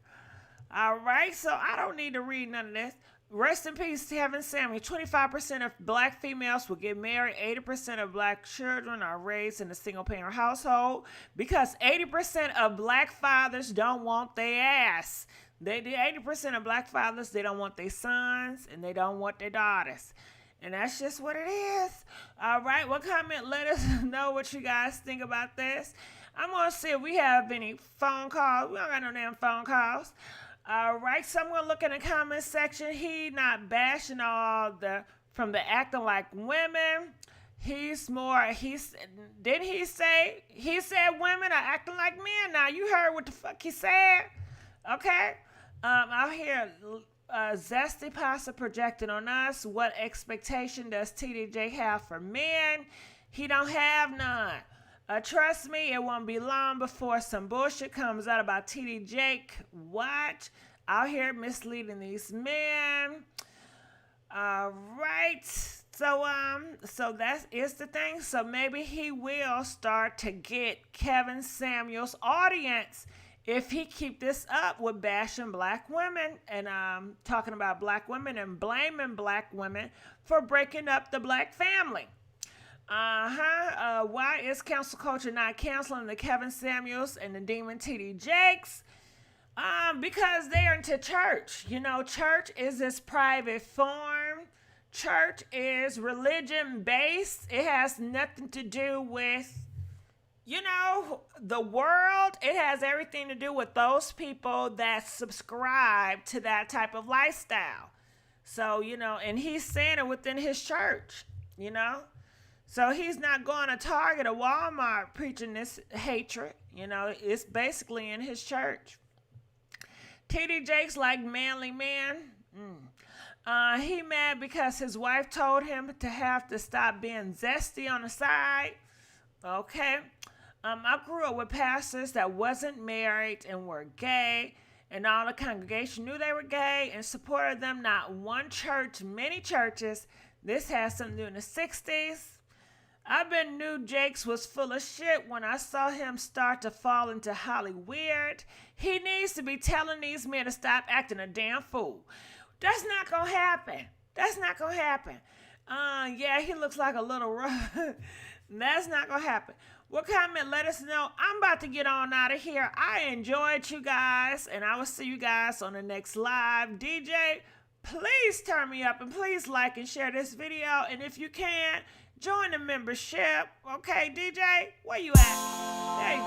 All right, so I don't need to read none of this. Rest in peace, Kevin Samuel. 25% of black females will get married. 80% of black children are raised in a single-parent household because 80% of black fathers don't want their ass. 80% of black fathers, they don't want their sons and they don't want their daughters. And that's just what it is. All right, well, comment, let us know what you guys think about this. I'm going to see if we have any phone calls. We don't got no damn phone calls. All right, so I'm going to look in the comment section. He not bashing from the acting like women. Didn't he say women are acting like men? Now, you heard what the fuck he said. Okay. Out here, Zesty Pasta projected on us. What expectation does TDJ have for men? He don't have none. Trust me, it won't be long before some bullshit comes out about TD Jake. Watch. Out here misleading these men. All right. So that is the thing. So maybe he will start to get Kevin Samuel's audience if he keep this up with bashing black women and talking about black women and blaming black women for breaking up the black family. Why is cancel culture not canceling the Kevin Samuels and the Demon TD Jakes? Because they're into church. You know, church is this private form. Church is religion based. It has nothing to do with, you know, the world. It has everything to do with those people that subscribe to that type of lifestyle. So, you know, and he's saying it within his church, you know. So he's not going to Target or Walmart preaching this hatred. You know, it's basically in his church. TD Jakes like manly man. He mad because his wife told him to have to stop being zesty on the side. Okay. I grew up with pastors that wasn't married and were gay. And all the congregation knew they were gay and supported them. Not one church, many churches. This has something to do in the 60s. I knew Jakes was full of shit when I saw him start to fall into Hollywood. He needs to be telling these men to stop acting a damn fool. That's not going to happen. That's not going to happen. Yeah, he looks like a little rough. That's not going to happen. Well, comment, let us know. I'm about to get on out of here. I enjoyed you guys, and I will see you guys on the next live. DJ, please turn me up, and please like and share this video. And if you can, join the membership. Okay, DJ, where you at? There you go.